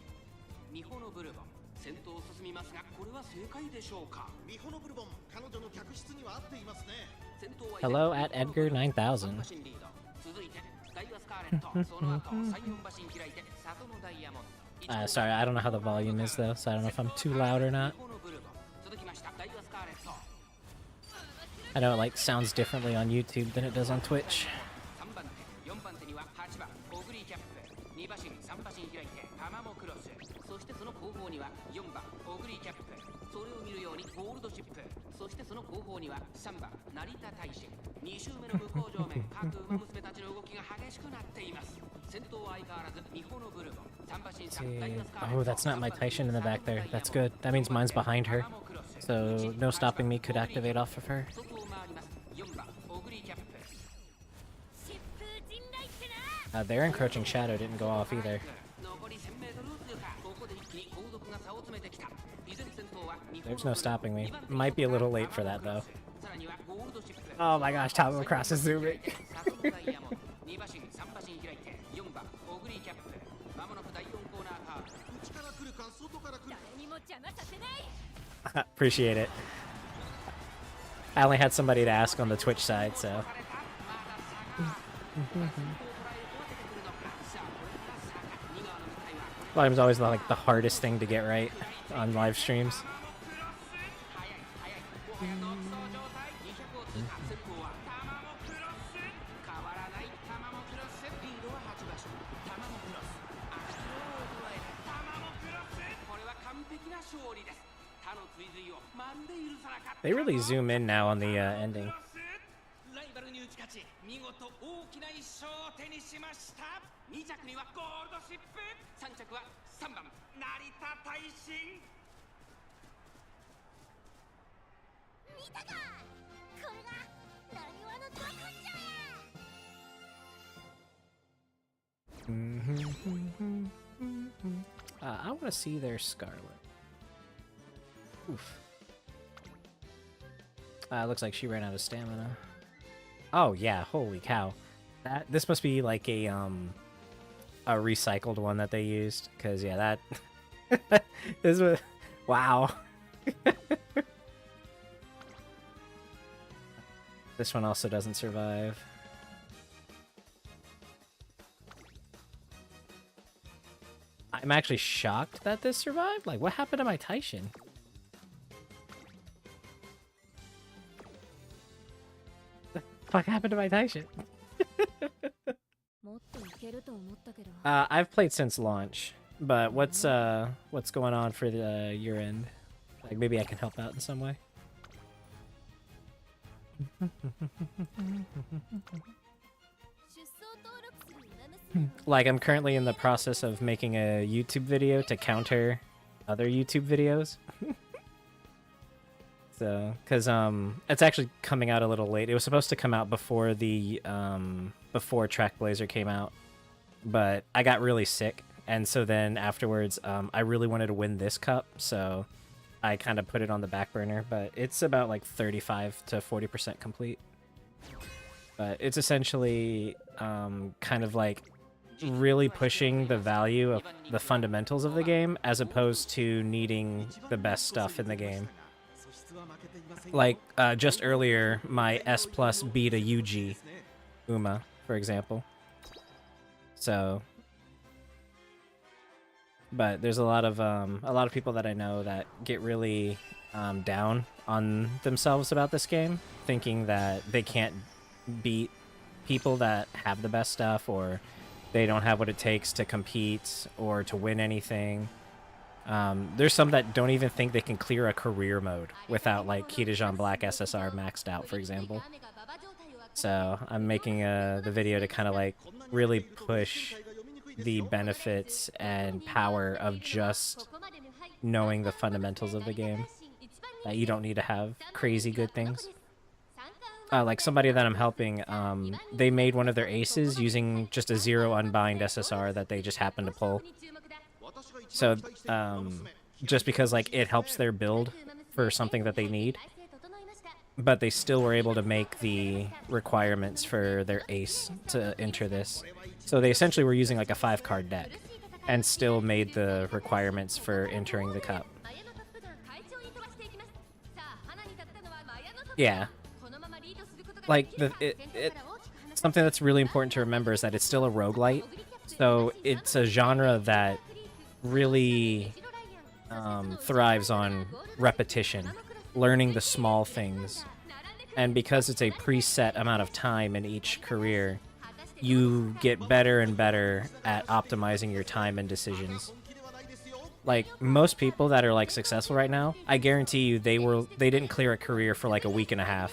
美穂のブルボン先頭を進みますが、これは正解でしょうか。美穂のブルボン、彼女の客室には合っていますね。先頭は Hello at Edgar 9000. 続いてダイワスカーレット、その後3、4馬身開いて里のダイヤモンド。Sorry, I don't know how the volume is though, so I don't know if I'm too loud or not. I know it like sounds differently on YouTube than it does on Twitch. 4番手には8番オグリーキャップ、2馬身3馬身開いてタマモクロス、そしてその後方には4番オグリーキャップ、それを見るようにゴールドシップ、そしてその後方には3番成田大臣。2周目の向こう上面各馬娘たちの動きが激しくなっています。先頭は相変わらず美穂のブルボン、3馬身3ダイワスカーレット。 Oh, that's not my Taishin in the back there. That's good. That means mine's behind her. So no stopping me could activate off of her. 外を回ります4番オグリーキャップ。 Their encroaching shadow didn't go off either. 残り 1000m 通過。ここで一気に後続が差を詰めてきた。依然先頭は美穂 There's no stopping me. Might be a little late for that though. さらにはゴールドシップ。 Oh my gosh, Tabo Cross is zooming. 里のダイヤモンド、2馬身3馬身開いて4番オグリーキャップ。まもなく第4コーナーカーブ。内から来るか外から来るか。誰にも邪魔させない。 Appreciate it. I only had somebody to ask on the Twitch side, so. Volume's always like the hardest thing to get right on live streams. They really zoom in now on the ending. ライバルに打ち勝ち、見事大きな一勝を手にしました。2着にはゴールドシップ、3着は3番成田大臣。見たか、これがなにわのド根性や。I want to see their Scarlet. Oof. Looks like she ran out of stamina. Oh yeah, holy cow. This must be like a recycled one that they used, because yeah, that this was wow. This one also doesn't survive. I'm actually shocked that this survived. Like, what happened to my Taishin? The fuck happened to my Taishin? I've played since launch, but what's going on for the your end? Like, maybe I can help out in some way. Like, I'm currently in the process of making a YouTube video to counter other YouTube videos. So, because it's actually coming out a little late. It was supposed to come out before the before Track Blazer came out, but I got really sick, and so then afterwards, I really wanted to win this cup, so I kind of put it on the back burner. But it's about like 35 to 40% complete. But it's essentially kind of like really pushing the value of the fundamentals of the game, as opposed to needing the best stuff in the game. Like, just earlier, my S+ beat a UG Uma, for example. So, but there's a lot of people that I know that get really down on themselves about this game, thinking that they can't beat people that have the best stuff, or they don't have what it takes to compete or to win anything. There's some that don't even think they can clear a career mode without, like, Kitajan Black SSR maxed out, for example. So I'm making the video to kind of like really push the benefits and power of just knowing the fundamentals of the game. That you don't need to have crazy good things. Like somebody that I'm helping, they made one of their aces using just a 0 unbind SSR that they just happened to pull. So, just because, like, it helps their build for something that they need, but they still were able to make the requirements for their ace to enter this. So they essentially were using, like, a 5-card deck, and still made the requirements for entering the cup. Yeah. Like, something that's really important to remember is that it's still a roguelite, so it's a genre that really thrives on repetition, learning the small things. And because it's a preset amount of time in each career, you get better and better at optimizing your time and decisions. Like, most people that are, like, successful right now, I guarantee you they didn't clear a career for like a week and a half,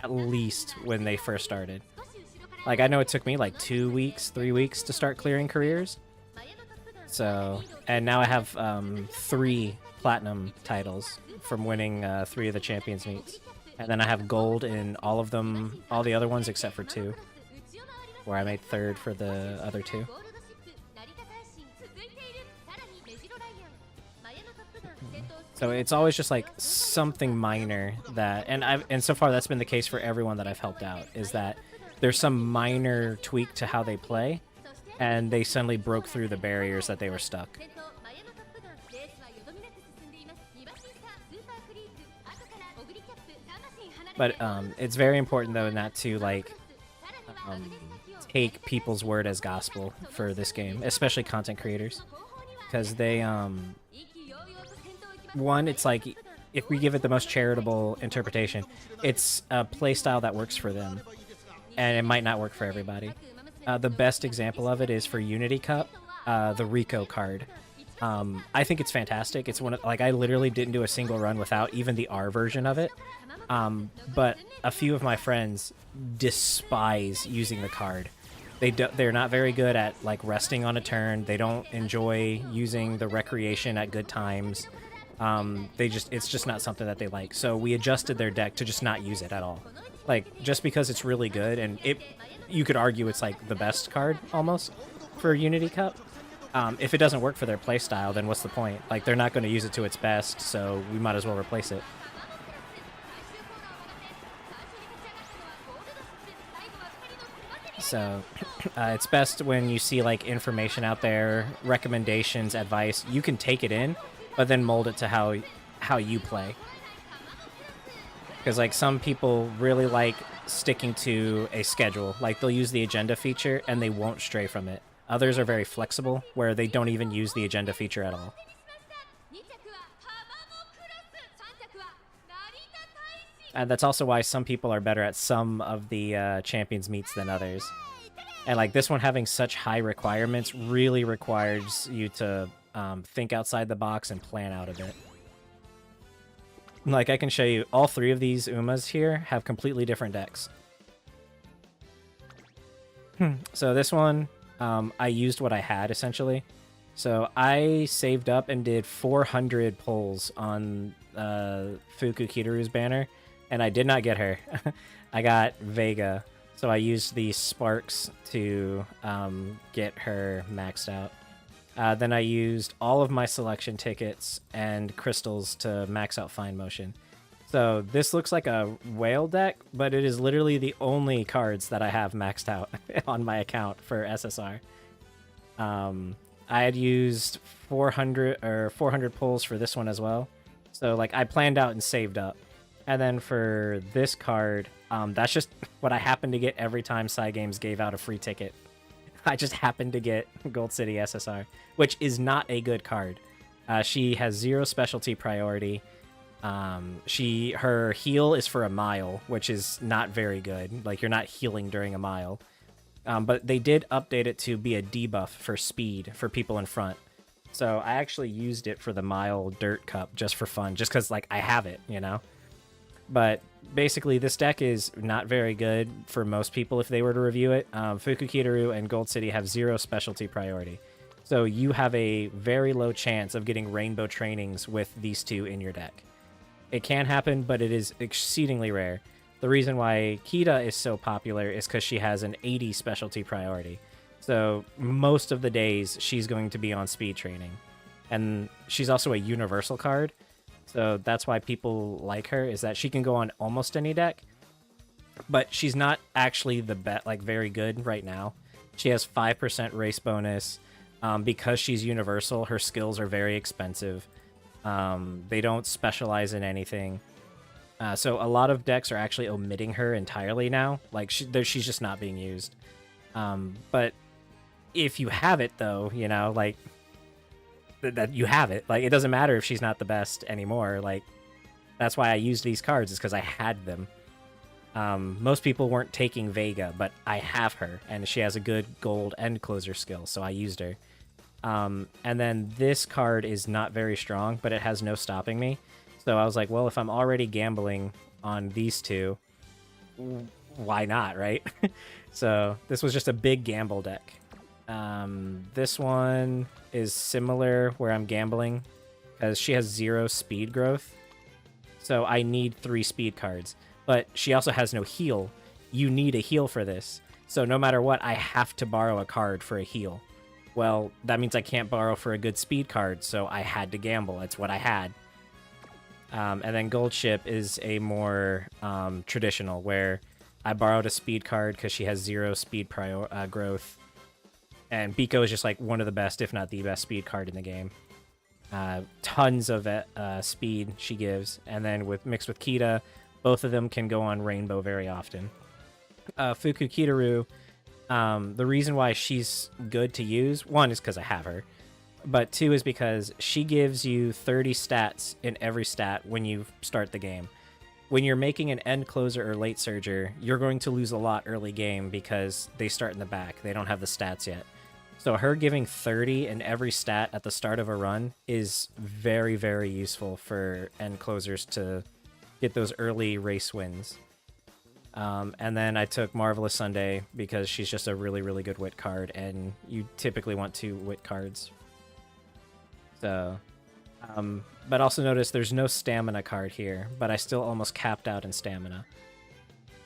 at least, when they first started. Like, I know it took me like 2 weeks, 3 weeks to start clearing careers. So, and now I have 3 platinum titles from winning 3 of the Champions meets. And then I have gold in all of them, all the other ones except for 2, where I made 3rd for the other 2. So it's always just like something minor that, and so far that's been the case for everyone that I've helped out, is that there's some minor tweak to how they play, and they suddenly broke through the barriers that they were stuck. But it's very important though not to like take people's word as gospel for this game, especially content creators, because they one, it's like, if we give it the most charitable interpretation, it's a playstyle that works for them, and it might not work for everybody. The best example of it is for Unity Cup, the Rico card. I think it's fantastic. It's one of, like, I literally didn't do a single run without even the R version of it. But a few of my friends despise using the card. They're not very good at, like, resting on a turn. They don't enjoy using the recreation at good times. It's just not something that they like. So we adjusted their deck to just not use it at all. Like, just because it's really good, and you could argue it's like the best card almost for Unity Cup. if it doesn't work for their playstyle, then what's the point? Like, they're not going to use it to its best, so we might as well replace it. So, it's best when you see, like, information out there, recommendations, advice, you can take it in, but then mold it to how you play. Because, like, some people really like sticking to a schedule. Like, they'll use the agenda feature, and they won't stray from it. Others are very flexible, where they don't even use the agenda feature at all. And that's also why some people are better at some of the champions meets than others. And like this one having such high requirements really requires you to think outside the box and plan out a bit. Like I can show you all 3 of these Umas here have completely different decks. So this one, I used what I had essentially. So I saved up and did 400 pulls on Fuku Kitaru's banner. And I did not get her. I got Vega. So I used the sparks to get her maxed out. Then I used all of my selection tickets and crystals to max out Fine Motion. So this looks like a whale deck, but it is literally the only cards that I have maxed out on my account for SSR. I had used 400 pulls for this one as well. So like I planned out and saved up. And then for this card, that's just what I happened to get every time Cygames gave out a free ticket. I just happened to get Gold City SSR, which is not a good card. She has 0 specialty priority. Her heal is for a mile, which is not very good. Like, you're not healing during a mile. But they did update it to be a debuff for speed for people in front. So I actually used it for the mile dirt cup just for fun, just because, like, I have it, you know? But basically, this deck is not very good for most people if they were to review it. Fuku Kitaru and Gold City have 0 specialty priority. So you have a very low chance of getting rainbow trainings with these 2 in your deck. It can happen, but it is exceedingly rare. The reason why Kita is so popular is because she has an 80 specialty priority. So most of the days, she's going to be on speed training. And she's also a universal card. So that's why people like her, is that she can go on almost any deck. But she's not actually very good right now. She has 5% race bonus. Because she's universal, her skills are very expensive. They don't specialize in anything. So a lot of decks are actually omitting her entirely now. Like, she's just not being used. But if you have it, though, you know, like... that you have it. Like, it doesn't matter if she's not the best anymore. Like, that's why I used these cards, is because I had them. Most people weren't taking Vega, but I have her, and she has a good gold end closer skill, so I used her. And then this card is not very strong, but it has no stopping me. So I was like, well, if I'm already gambling on these 2, why not, right? So this was just a big gamble deck. This one is similar where I'm gambling because she has 0 speed growth. So I need 3 speed cards, but she also has no heal. You need a heal for this. So no matter what, I have to borrow a card for a heal. Well, that means I can't borrow for a good speed card, so I had to gamble. It's what I had. And then Gold Ship is a more traditional, where I borrowed a speed card because she has 0 speed growth. And Biko is just like one of the best, if not the best, speed card in the game. Tons of speed she gives. And then mixed with Kita, both of them can go on Rainbow very often. Fuku Kitaru, the reason why she's good to use, 1 is because I have her. But 2 is because she gives you 30 stats in every stat when you start the game. When you're making an end closer or late surger, you're going to lose a lot early game because they start in the back. They don't have the stats yet. So her giving 30 in every stat at the start of a run is very, very useful for end closers to get those early race wins. And then I took Marvelous Sunday because she's just a really, really good wit card, and you typically want 2 wit cards. So, but also notice there's no stamina card here, but I still almost capped out in stamina.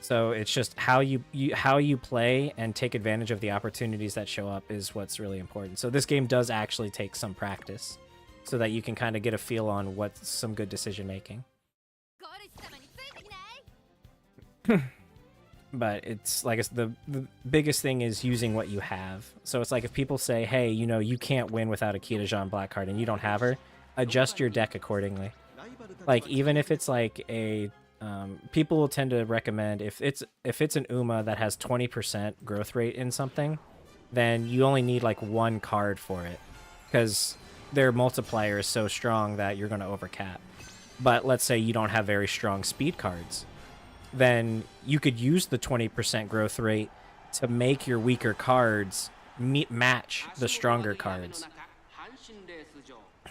So it's just how you play and take advantage of the opportunities that show up is what's really important. So this game does actually take some practice so that you can kind of get a feel on what's some good decision making. But it's like the biggest thing is using what you have. So it's like if people say, hey, you know, you can't win without a Kita Jean black card and you don't have her, adjust your deck accordingly. Like even if it's like a people will tend to recommend if it's an Uma that has 20% growth rate in something, then you only need like one card for it because their multiplier is so strong that you're going to overcap. But let's say you don't have very strong speed cards, then you could use the 20% growth rate to make your weaker cards match the stronger cards.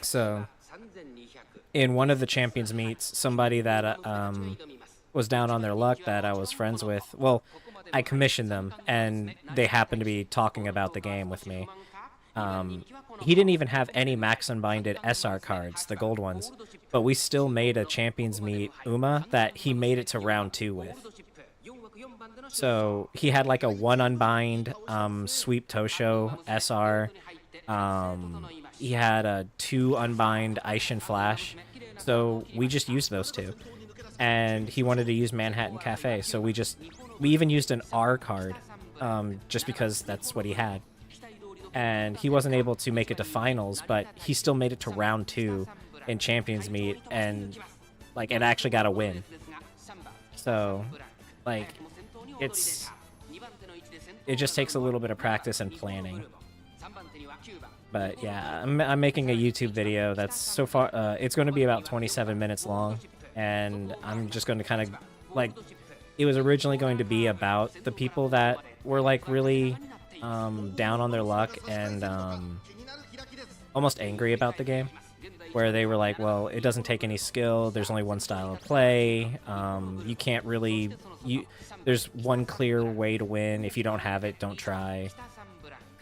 So in one of the champions meets, somebody that was down on their luck that I was friends with, well, I commissioned them, and they happened to be talking about the game with me. He didn't even have any max unbinded SR cards, the gold ones, but we still made a champions meet Uma that he made it to round 2 with. So he had like a 1 unbind sweep Tosho SR. He had a 2 unbind Aishin Flash, so we just used those 2. And he wanted to use Manhattan Cafe, so we even used an R card, just because that's what he had. And he wasn't able to make it to finals, but he still made it to round 2 in Champions Meet, and like it actually got a win. So, like, it just takes a little bit of practice and planning. But yeah, I'm making a YouTube video that's so far, it's going to be about 27 minutes long, and I'm just going to kind of, like, it was originally going to be about the people that were, like, really down on their luck and almost angry about the game, where they were like, well, it doesn't take any skill, there's only one style of play, you can't really, there's one clear way to win, if you don't have it, don't try.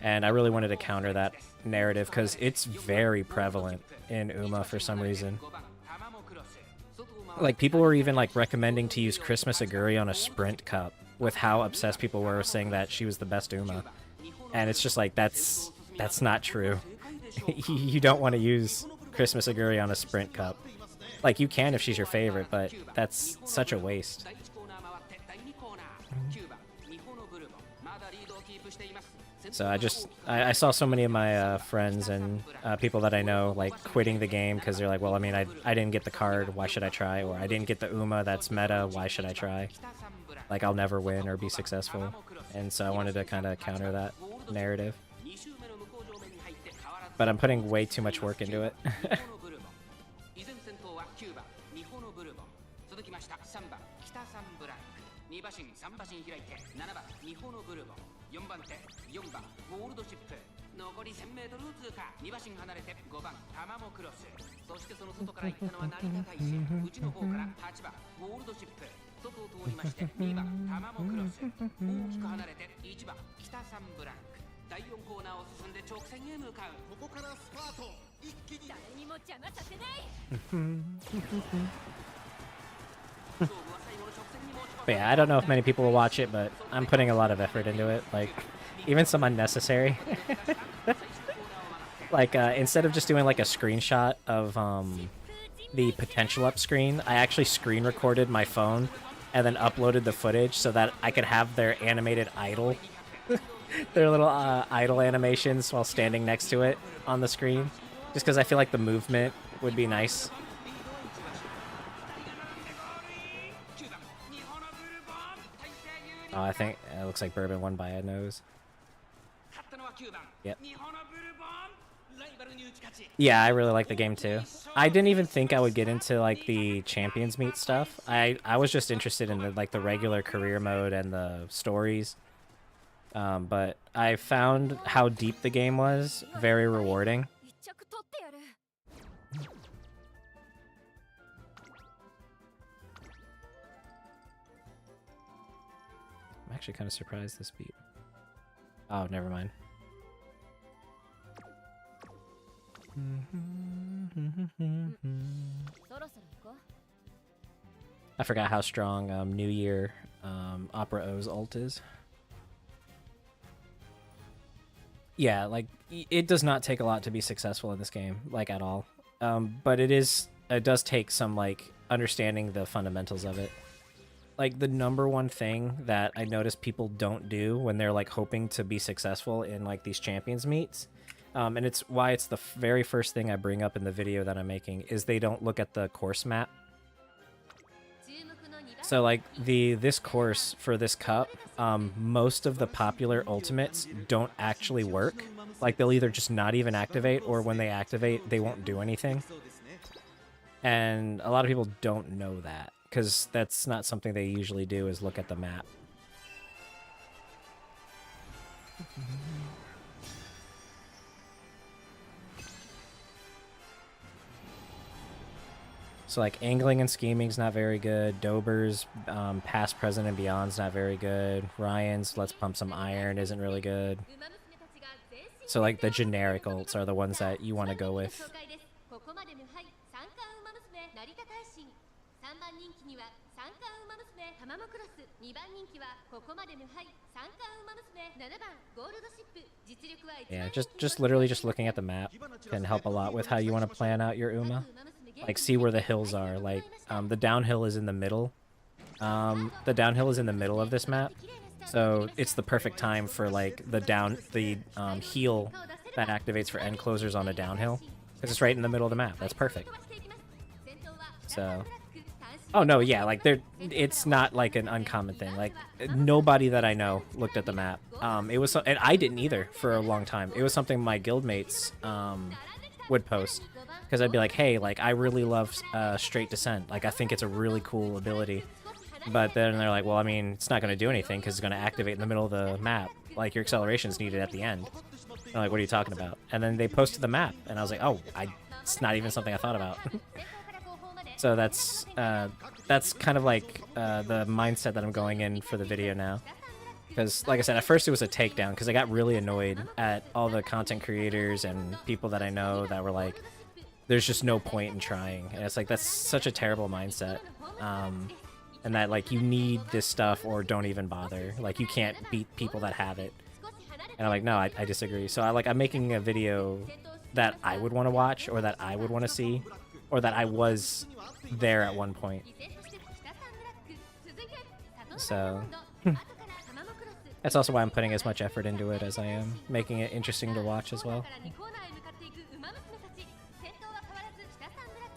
And I really wanted to counter that narrative because it's very prevalent in Uma for some reason. Like, people were even like recommending to use Christmas Aguri on a sprint cup with how obsessed people were saying that she was the best Uma. And it's just like, that's not true. You don't want to use Christmas Aguri on a sprint cup. Like, you can if she's your favorite, but that's such a waste. So I saw so many of my friends and people that I know like quitting the game because they're like, well, I mean, I didn't get the card, why should I try? Or I didn't get the Uma that's meta, why should I try? Like, I'll never win or be successful. And so I wanted to kind of counter that narrative. But I'm putting way too much work into it. 4番手4番ゴールドシップ残り 1000m 通過2馬身離れて5番タマモクロスそしてその外から行ったのは成田大使内の方から8番ゴールドシップ外を通りまして2番タマモクロス大きく離れて1番北サンブランク第4コーナーを進んで直線へ向かうここからスパート一気に誰にも邪魔させない But yeah, I don't know if many people will watch it, but I'm putting a lot of effort into it. Like, even some unnecessary. Like, instead of just doing like a screenshot of the potential up screen, I actually screen recorded my phone and then uploaded the footage so that I could have their animated idle, their little idle animations while standing next to it on the screen. Just because I feel like the movement would be nice. Oh, I think it looks like Bourbon won by a nose. Yep. Yeah, I really like the game too. I didn't even think I would get into like the Champions Meet stuff. I was just interested in the, like the regular career mode and the stories. But I found how deep the game was very rewarding. I'm actually kind of surprised this beat. Oh, never mind. I forgot how strong New Year Opera O's ult is. Yeah, like, it does not take a lot to be successful in this game, like, at all. But it does take some, like, understanding the fundamentals of it. Like, the number one thing that I notice people don't do when they're, like, hoping to be successful in, like, these champions meets, and it's why it's the very first thing I bring up in the video that I'm making, is they don't look at the course map. So, like, this course for this cup, most of the popular ultimates don't actually work. Like, they'll either just not even activate, or when they activate, they won't do anything. And a lot of people don't know that, because that's not something they usually do, is look at the map. So, like, angling and scheming's not very good. Dober's past, present, and beyond's not very good. Ryan's let's pump some iron isn't really good. So, like, the generic ults are the ones that you want to go with. Yeah, just literally just looking at the map can help a lot with how you want to plan out your Uma. Like, see where the hills are. Like, the downhill is in the middle. The downhill is in the middle of this map, so it's the perfect time for, like, the heal that activates for end closers on a downhill, because it's right in the middle of the map. That's perfect. So, oh no, yeah, like, it's not like an uncommon thing. Like, nobody that I know looked at the map. It was, and I didn't either for a long time. It was something my guildmates would post. Because I'd be like, hey, like, I really love Straight Descent. Like, I think it's a really cool ability. But then they're like, well, I mean, it's not going to do anything because it's going to activate in the middle of the map. Like, your acceleration's needed at the end. And I'm like, what are you talking about? And then they posted the map, and I was like, oh, it's not even something I thought about. So that's kind of like the mindset that I'm going in for the video now. Because, like I said, at first it was a takedown, because I got really annoyed at all the content creators and people that I know that were like, there's just no point in trying. And it's like, that's such a terrible mindset. And that, like, you need this stuff or don't even bother. Like, you can't beat people that have it. And I'm like, no, I disagree. So I'm making a video that I would want to watch, or that I would want to see, or that I was there at one point. So that's also why I'm putting as much effort into it as I am, making it interesting to watch as well.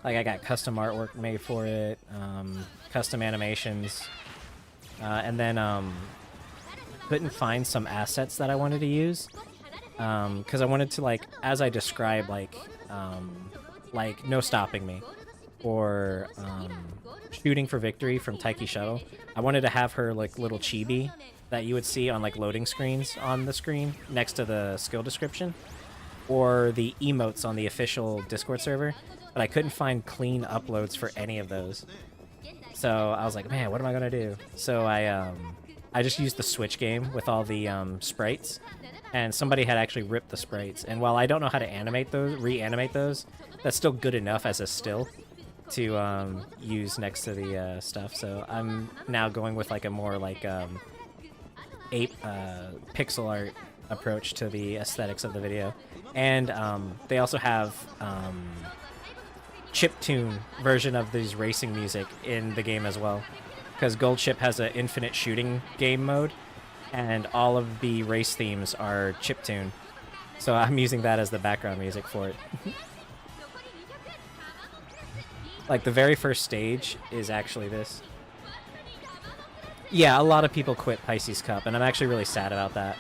Like, I got custom artwork made for it, custom animations, and then couldn't find some assets that I wanted to use, because I wanted to, like, as I described, like No Stopping Me, or Shooting for Victory from Taiki Shuttle, I wanted to have her, like, little chibi that you would see on, like, loading screens on the screen next to the skill description, or the emotes on the official Discord server. But I couldn't find clean uploads for any of those. So I was like, man, what am I gonna do? So I just used the Switch game with all the sprites, and somebody had actually ripped the sprites. And while I don't know how to reanimate those, that's still good enough as a still to use next to the stuff. So I'm now going with, like, a more, like, pixel art approach to the aesthetics of the video. And they also have chiptune version of these racing music in the game as well, because Gold Chip has an infinite shooting game mode, and all of the race themes are chiptune, so I'm using that as the background music for it. Like, the very first stage is actually this. Yeah, a lot of people quit Pisces Cup, and I'm actually really sad about that.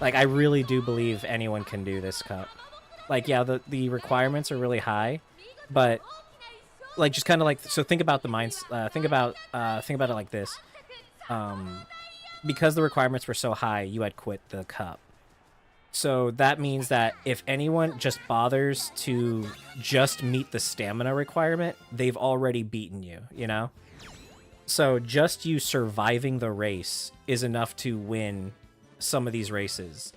Like, I really do believe anyone can do this cup. Like, yeah, the requirements are really high, but, like, just kind of like, so think about the minds. Think about it like this. Because the requirements were so high, you had quit the cup. So that means that if anyone just bothers to just meet the stamina requirement, they've already beaten you, you know? So just you surviving the race is enough to win some of these races.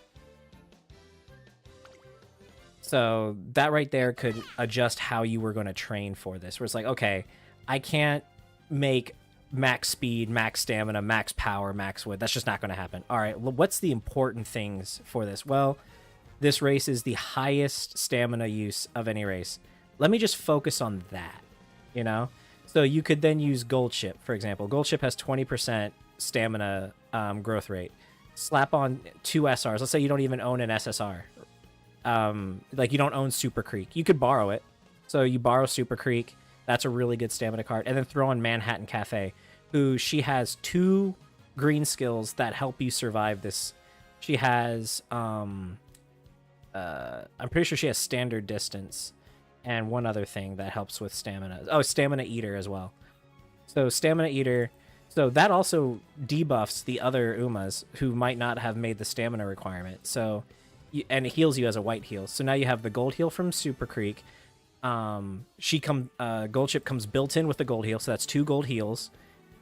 So that right there could adjust how you were going to train for this. Where it's like, okay, I can't make max speed, max stamina, max power, max wood. That's just not going to happen. All right, what's the important things for this? Well, this race is the highest stamina use of any race. Let me just focus on that, you know? So you could then use Gold Ship, for example. Gold Ship has 20% stamina growth rate. Slap on 2 SRs. Let's say you don't even own an SSR. Like you don't own Super Creek. You could borrow it. So you borrow Super Creek. That's a really good stamina card. And then throw on Manhattan Cafe, who she has 2 green skills that help you survive this. She has, I'm pretty sure she has standard distance and one other thing that helps with stamina. Oh, Stamina Eater as well. So Stamina Eater, so that also debuffs the other Umas who might not have made the stamina requirement. So, and it heals you as a white heal. So now you have the gold heal from Super Creek. Gold Ship comes built in with the gold heal, so that's 2 gold heals,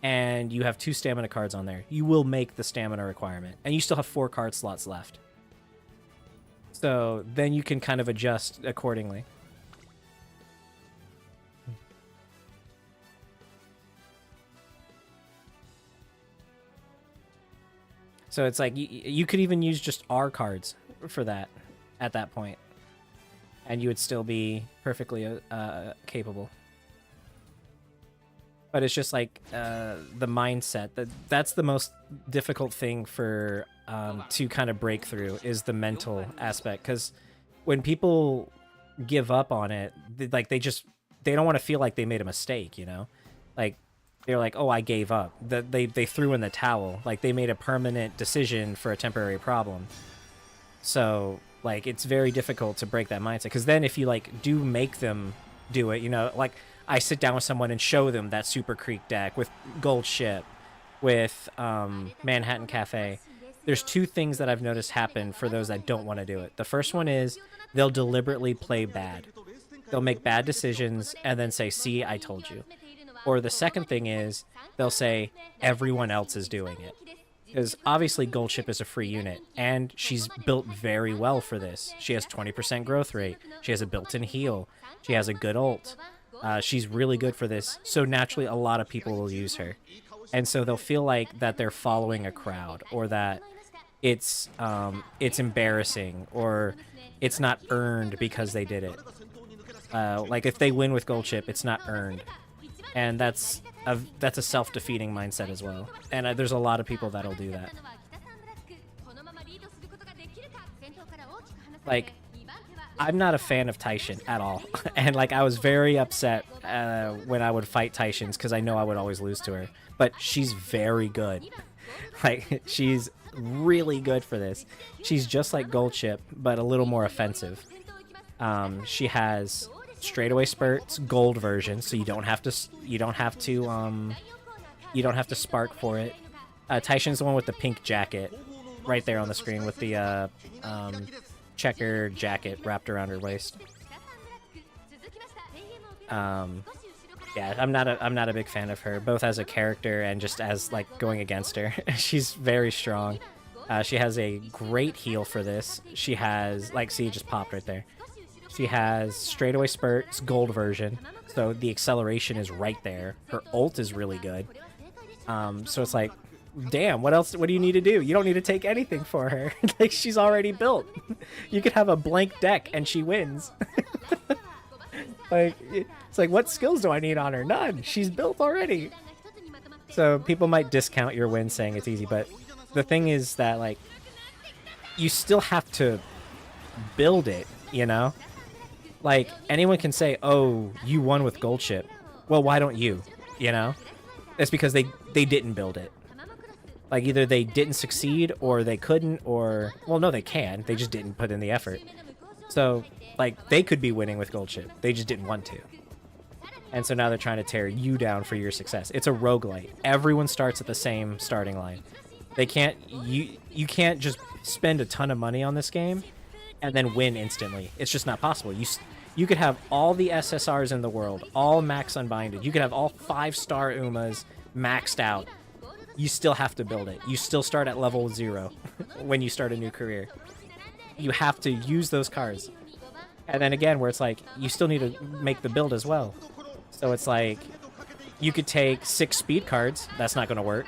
and you have 2 stamina cards on there. You will make the stamina requirement, and you still have 4 card slots left. So then you can kind of adjust accordingly. So it's like you could even use just R cards for that at that point, and you would still be perfectly capable. But it's just like the mindset that's the most difficult thing for to kind of break through is the mental aspect, because when people give up on it, they don't want to feel like they made a mistake, you know, like they're like, oh, I gave up. They threw in the towel, like they made a permanent decision for a temporary problem. So like it's very difficult to break that mindset, because then if you like do make them do it, you know, like I sit down with someone and show them that Super Creek deck with Gold Ship, with Manhattan Cafe, there's 2 things that I've noticed happen for those that don't want to do it. The first one is they'll deliberately play bad. They'll make bad decisions and then say, see, I told you. Or the second thing is they'll say everyone else is doing it. Because obviously Gold Ship is a free unit, and she's built very well for this. She has 20% growth rate. She has a built-in heal. She has a good ult. She's really good for this, so naturally a lot of people will use her. And so they'll feel like that they're following a crowd, or that it's embarrassing, or it's not earned because they did it. Like if they win with Gold Ship, it's not earned. And that's a self-defeating mindset as well. And there's a lot of people that'll do that. Like, I'm not a fan of Taishin at all. And like I was very upset when I would fight Taishins, because I know I would always lose to her. But she's very good. Like, she's really good for this. She's just like Gold Ship, but a little more offensive. She has straightaway spurts, gold version, so you don't have to spark for it. Taishin's the one with the pink jacket right there on the screen with the checker jacket wrapped around her waist. Yeah, I'm not a big fan of her, both as a character and just as like going against her. She's very strong. She has a great heal for this. She has, like, see, it just popped right there. She has straightaway spurts, gold version, so the acceleration is right there. Her ult is really good. So it's like, damn, what else? What do you need to do? You don't need to take anything for her. Like, she's already built. You could have a blank deck and she wins. Like, it's like, what skills do I need on her? None. She's built already. So people might discount your win saying it's easy, but the thing is that, like, you still have to build it, you know? Like, anyone can say, oh, you won with Gold Ship. Well, why don't you? You know? It's because they didn't build it. Like, either they didn't succeed, or they couldn't, or... Well, no, they can. They just didn't put in the effort. So, like, they could be winning with Gold Ship. They just didn't want to. And so now they're trying to tear you down for your success. It's a roguelite. Everyone starts at the same starting line. They can't... You can't just spend a ton of money on this game and then win instantly. It's just not possible. You could have all the SSRs in the world, all max unbinded. You could have all 5-star Umas maxed out. You still have to build it. You still start at level 0 when you start a new career. You have to use those cards. And then again, where it's like, you still need to make the build as well. So it's like, You could take 6 speed cards. That's not going to work.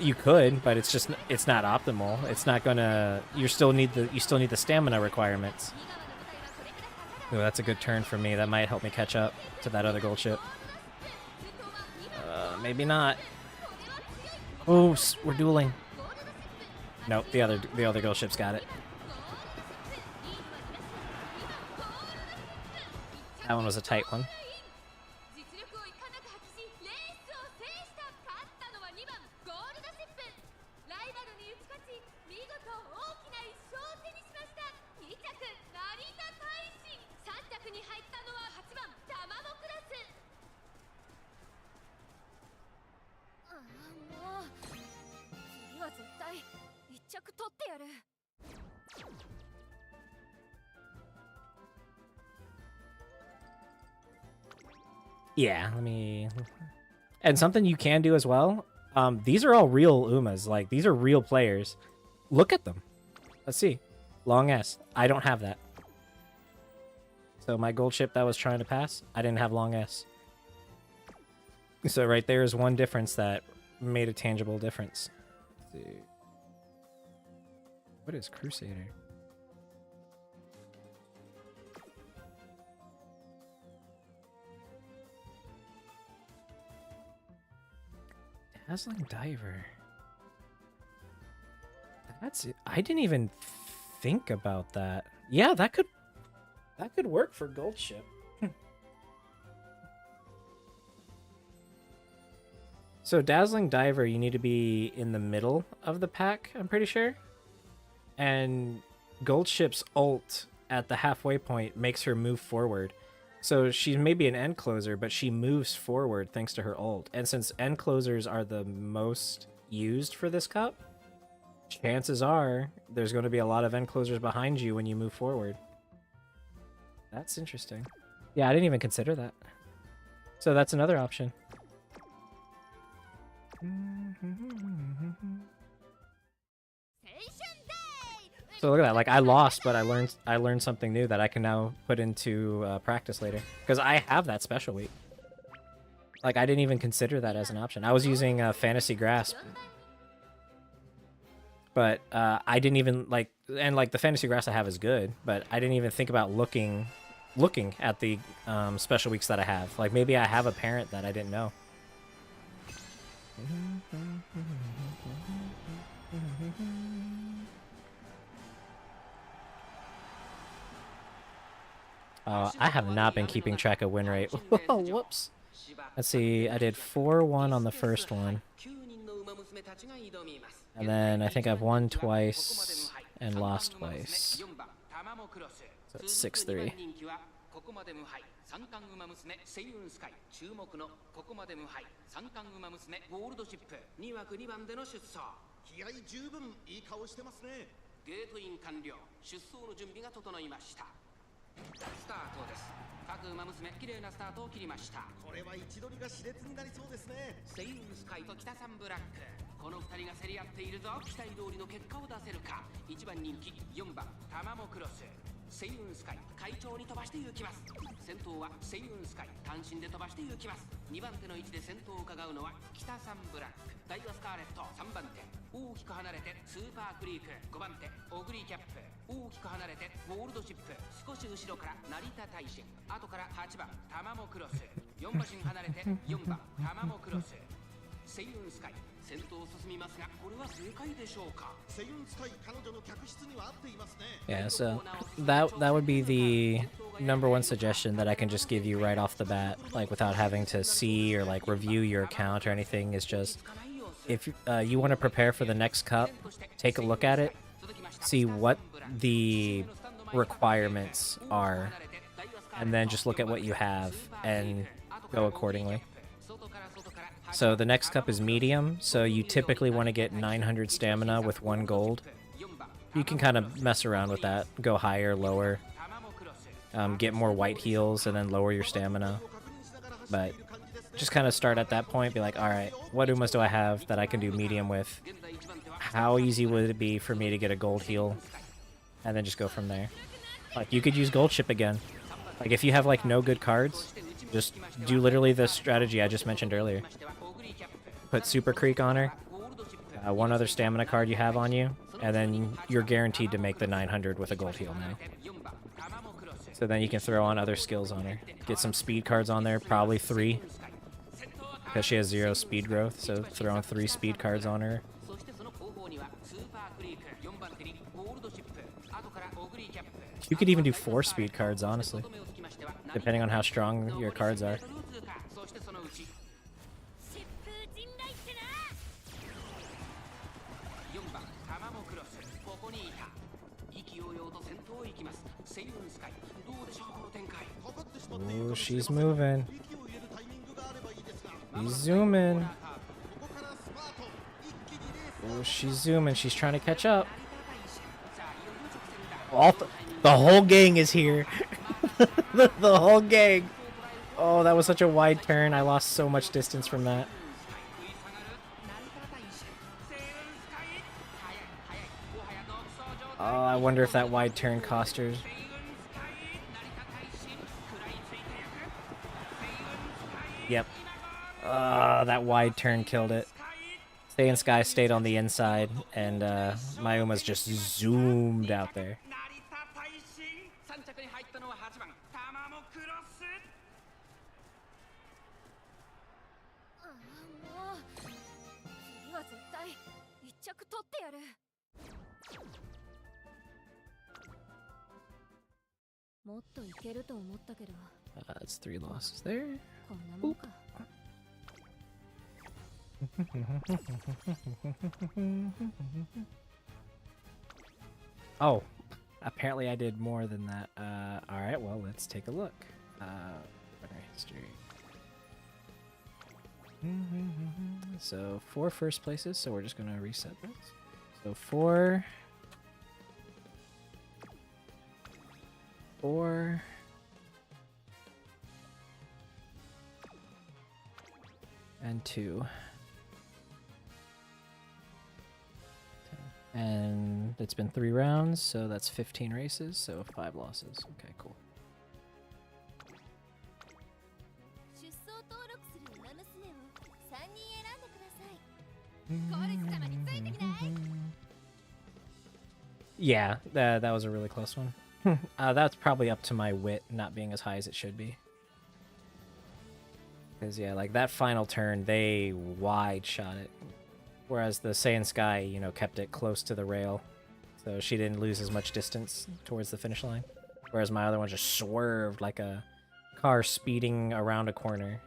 You could, but it's not optimal. It's not gonna. You still need the stamina requirements. Ooh, that's a good turn for me. That might help me catch up to that other gold ship. Maybe not. Oh, we're dueling. Nope, the other gold ship's got it. That one was a tight one. Yeah, let me... And something you can do as well, these are all real Umas. Like, these are real players. Look at them. Let's see. Long S. I don't have that. So my gold ship that was trying to pass, I didn't have long S. So right there is one difference that made a tangible difference. Let's see. What is Crusader? Dazzling Diver. That's it. I didn't even think about that. Yeah, that could work for gold ship. So Dazzling Diver, you need to be in the middle of the pack, I'm pretty sure. And gold ship's ult at the halfway point makes her move forward. So she's maybe an end closer, but she moves forward thanks to her ult. And since end closers are the most used for this cup, chances are there's going to be a lot of end closers behind you when you move forward. That's interesting. Yeah, I didn't even consider that. So that's another option. So look at that. Like, I lost, but I learned something new that I can now put into practice later. Because I have that special week. Like, I didn't even consider that as an option. I was using Fantasy Grasp. But I didn't even, like... And, like, the Fantasy Grasp I have is good. But I didn't even think about looking at the special weeks that I have. Like, maybe I have a parent that I didn't know. I have not been keeping track of win rate. Oh, whoops. Let's see, I did 4-1 on the first one. And then I think I've won twice and lost twice. So it's 6-3. 三冠馬娘セイウンスカイ注目のここまで無敗三冠馬娘ゴールドシップ2枠2番での出走気合十分いい顔してますねゲートイン完了出走の準備が整いましたスタートです各馬娘綺麗なスタートを切りましたこれは位置取りが熾烈になりそうですねセイウンスカイと北サンブラックこの2人が競り合っているぞ期待通りの結果を出せるか1番人気4番タマモクロスセイウンスカイ快調に飛ばして行きます先頭はセイウンスカイ単身で飛ばして行きます2番手の位置で先頭を伺うのは北サンブラックダイワスカーレット3番手大きく離れてスーパークリーク5番手オグリーキャップ大きく離れてゴールドシップ少し後ろから成田大臣後から8番タマモクロス4馬身離れて4番タマモクロスセイウンスカイ先頭を進みますがこれは正解でしょうかセイウンスカイ彼女の客室には合っていますね Yeah, so that would be the number one suggestion that I can just give you right off the bat, like without having to see or like review your account or anything, is just if you want to prepare for the next cup, take a look at it, see what the requirements are, and then just look at what you have and go accordingly. So the next cup is medium, so you typically want to get 900 stamina with 1 gold. You can kind of mess around with that, go higher, lower, get more white heals, and then lower your stamina. But just kind of start at that point, be like, alright, what Umas do I have that I can do medium with? How easy would it be for me to get a gold heal? And then just go from there. Like, you could use gold ship again. Like, if you have, like, no good cards, Just do literally the strategy I just mentioned earlier. Put Super Creek on her, one other stamina card you have on you, and then you're guaranteed to make the 900 with a gold heal now. So then you can throw on other skills on her. Get some speed cards on there, probably 3. Because she has 0 speed growth, so throw on 3 speed cards on her. You could even do 4 speed cards, honestly. Depending on how strong your cards are. Oh, she's moving. She's zooming. Oh, she's zooming. She's trying to catch up. The whole gang is here. The whole gang. Oh, that was such a wide turn. I lost so much distance from that. Oh, I wonder if that wide turn cost her. Yep. That wide turn killed it. Saiyan Sky stayed on the inside, and Mayuma's just zoomed out there. That's 3 losses there. Boop. Oh, apparently I did more than that. Alright, well, let's take a look. Winner history. So 4 first places, so we're just gonna reset this. So 4, 4, and 2. And it's been 3 rounds, so that's 15 races, so 5 losses. Okay, cool. Yeah, that was a really close one. That's probably up to my wit not being as high as it should be. Because, yeah, like that final turn, they wide shot it. Whereas the Saiyan Sky, you know, kept it close to the rail. So she didn't lose as much distance towards the finish line. Whereas my other one just swerved like a car speeding around a corner.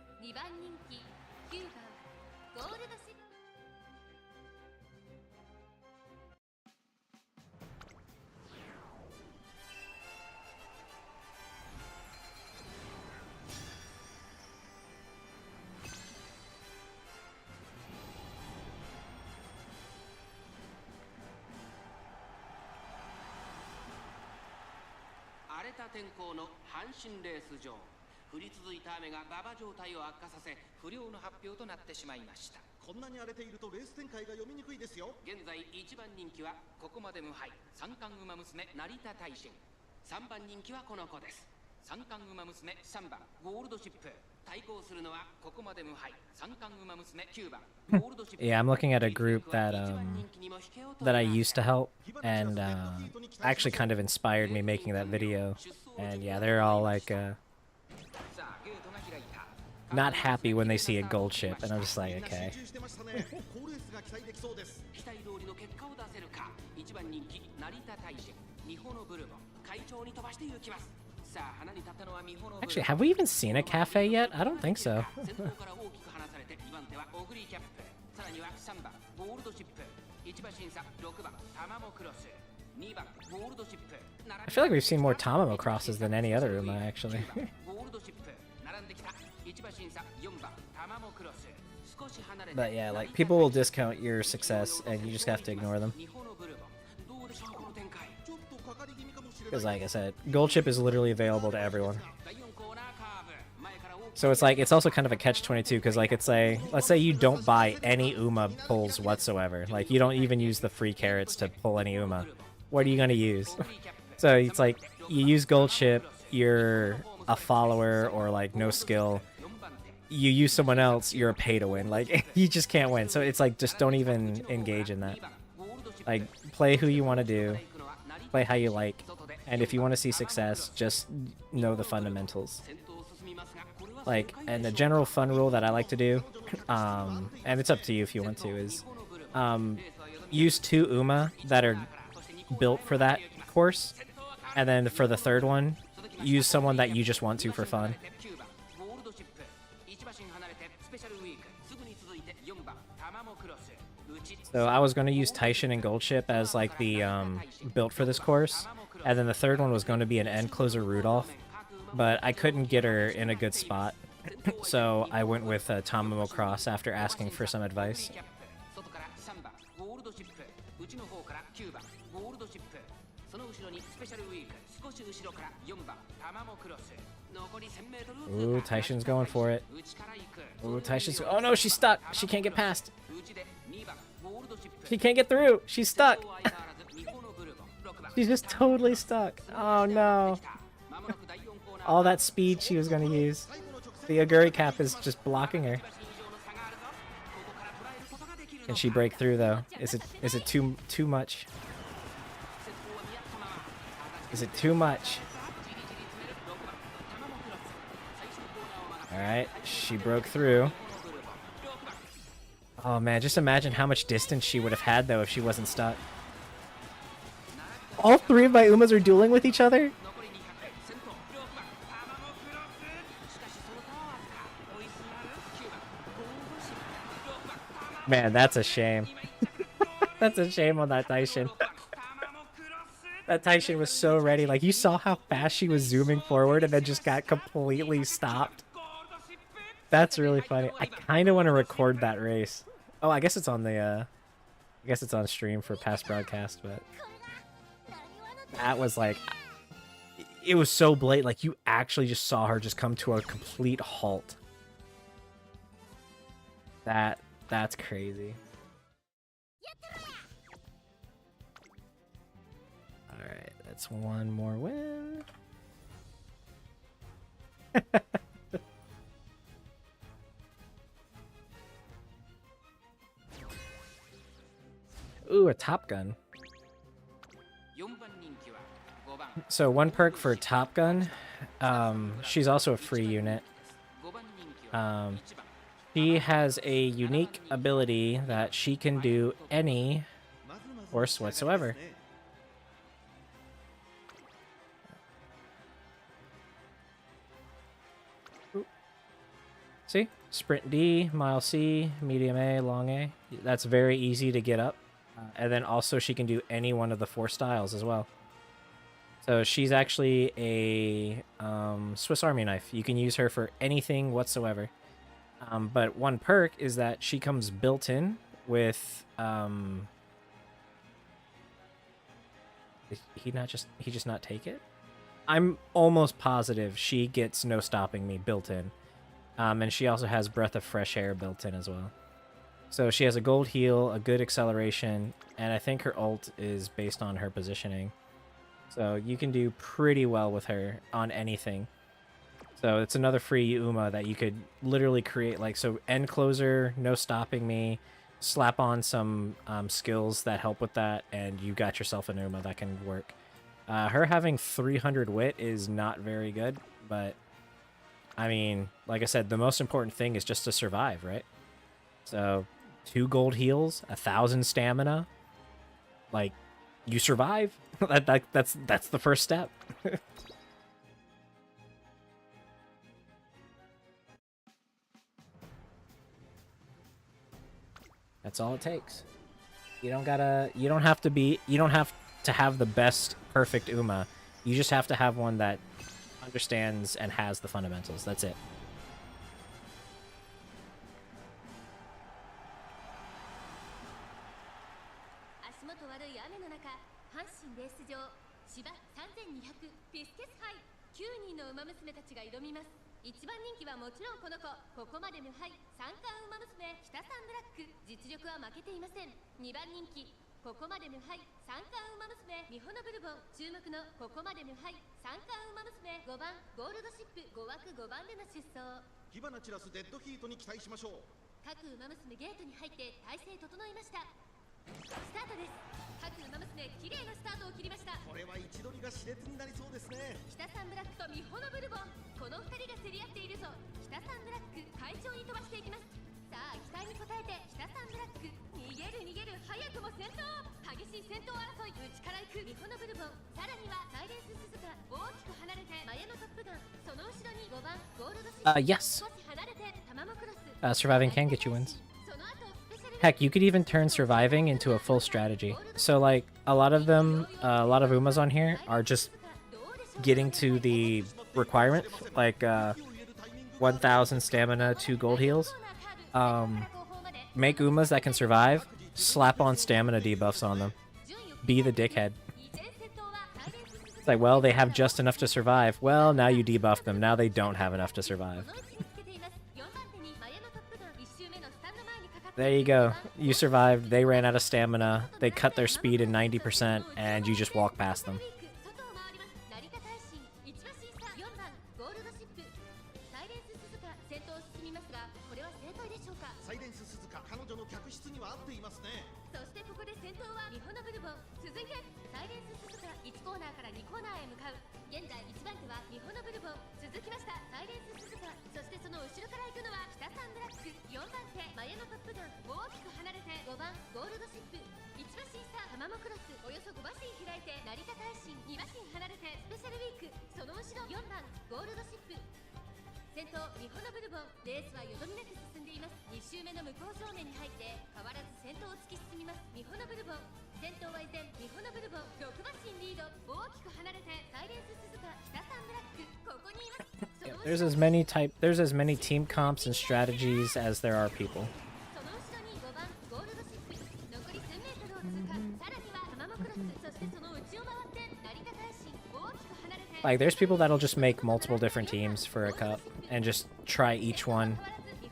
Yeah, I'm looking at a group that I used to help, and actually kind of inspired me making that video. And yeah, they're all like not happy when they see a gold chip, and I'm just like, okay. Actually, have we even seen a cafe yet? I don't think so. I feel like we've seen more Tamamo crosses than any other Uma, actually. But yeah, like, people will discount your success, and you just have to ignore them. Because like I said, gold chip is literally available to everyone. So it's like, it's also kind of a catch-22, because like, it's like, let's say you don't buy any Uma pulls whatsoever. Like, you don't even use the free carrots to pull any Uma. What are you going to use? So it's like, you use gold chip, you're a follower or like no skill, you use someone else, you're a pay to win. Like you just can't win. So it's like just don't even engage in that. Like play who you want to do, play how you like, and if you want to see success, just know the fundamentals. Like, and the general fun rule that I like to do, and it's up to you if you want to, is use 2 Uma that are built for that course, and then for the third one, use someone that you just want to for fun. So I was going to use Taishin and Goldship as like the built for this course, and then the third one was going to be an end closer Rudolph, but I couldn't get her in a good spot, so I went with Tamamo Cross after asking for some advice. Ooh, Taishin's going for it. Ooh, Taishin's... Oh no, she's stuck! She can't get past! She can't get through! She's stuck! She's just totally stuck! Oh no! All that speed she was gonna use. The Aguri cap is just blocking her. Can she break through though? Is it too much? Is it too much? Alright, she broke through. Oh man, just imagine how much distance she would have had though if she wasn't stuck. All 3 of my Umas are dueling with each other? Man, that's a shame. That's a shame on that Taishin. That Taishin was so ready. Like, you saw how fast she was zooming forward and then just got completely stopped. That's really funny. I kind of want to record that race. Oh, I guess it's on the, I guess it's on stream for past broadcast, but... That was like... It was so blatant. Like, you actually just saw her just come to a complete halt. That's crazy. Alright, that's one more win. Ooh, a Top Gun. So one perk for Top Gun, she's also a free unit. She has a unique ability that she can do any horse whatsoever. See? Sprint D, Mile C, Medium A, Long A. That's very easy to get up. And then also she can do any one of the 4 styles as well. So she's actually a Swiss Army knife. You can use her for anything whatsoever. But one perk is that she comes built in with... Did he just not take it? I'm almost positive she gets no stopping me built in. And she also has Breath of Fresh Air built in as well. So she has a gold heal, a good acceleration, and I think her ult is based on her positioning. So you can do pretty well with her on anything. So it's another free Uma that you could literally create, like, so end closer, no stopping me, slap on some skills that help with that, and you got yourself an Uma that can work. Her having 300 wit is not very good, but I mean, like I said, the most important thing is just to survive, right? So 2 gold heals, 1,000 stamina, like, you survive. That's the first step. That's all it takes. You don't have to have the best perfect Uma. You just have to have one that understands and has the fundamentals. That's it. ピスケス杯9人のウマ娘たちが挑みます。一番人気はもちろんこの子。ここまで無敗三冠ウマ娘北三ブラック。実力は負けていません。2番人気ここまで無敗三冠ウマ娘ミホノブルボン。注目のここまで無敗三冠ウマ娘5番ゴールドシップ5枠5番での出走。火花散らすデッドヒートに期待しましょう。各ウマ娘ゲートに入って体勢整いました。スタートです。各ウマ娘綺麗なスタートを切りました。これは位置取りが熾烈になりそうですね。北サンブラックとミホノブルボン、この2人が競り合っているぞ。北サンブラック快調に飛ばしていきます。さあ期待に応えて北サンブラック逃げる逃げる、早くも先頭。激しい先頭争い、内から行くミホノブルボン。さらにはサイレンス鈴鹿、大きく離れてマヤのトップガン。その後ろに5番ゴールドシップ、 Yes. 少し離れてタマモクロス。 Surviving can get you wins. その後スペシャル Heck, you could even turn surviving into a full strategy. So, like, a lot of them, a lot of Umas on here are just getting to the requirement, like 1,000 stamina, 2 gold heals. Make Umas that can survive, slap on stamina debuffs on them. Be the dickhead. It's like, well, they have just enough to survive. Well, now you debuff them. Now they don't have enough to survive. There you go. You survived. They ran out of stamina. They cut their speed in 90%, and you just walk past them. サイレンス鈴鹿、彼女の客室には合っていますね。そしてここで先頭はミホノブルボン。続いてサイレンス鈴鹿、1コーナーから2コーナーへ向かう。現在1番手はミホノブルボン。続きましたサイレンス鈴鹿、そしてその後ろから行くのは北サンブラック。4番手マヤのトップガン、大きく離れて5番ゴールドシップ。1馬身差タマモクロス、およそ5馬身開いて成田大臣。2馬身離れてスペシャルウィーク。その後ろ4番ゴールドシップ。先頭ミホノブルボン。レースはよどみなく進んでいます。2周目の向こう正面に入って変わらず先頭を突き進みますミホノブルボン。先頭は依然ミホノブルボン。6馬身リード、大きく離れてサイレンス鈴鹿、北サンブラック、ここにいます。There's as many team comps and strategies as there are people. その後ろに5番ゴールドシップ。残り1000メートルを通過。さらにはタマモクロス、そしてその内を回って成田大臣。大きく離れて Like, there's people that'll just make multiple different teams for a cup and just try each one.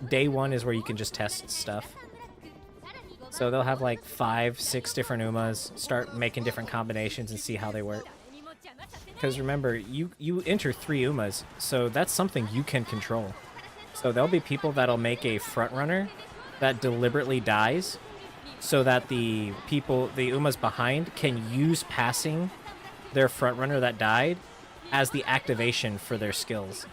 Day 1 is where you can just test stuff. So they'll have like 5, 6 different Umas, start making different combinations and see how they work. Because remember, you enter 3 Umas, so that's something you can control. So there'll be people that'll make a front runner that deliberately dies so that the Umas behind can use passing their front runner that died as the activation for their skills.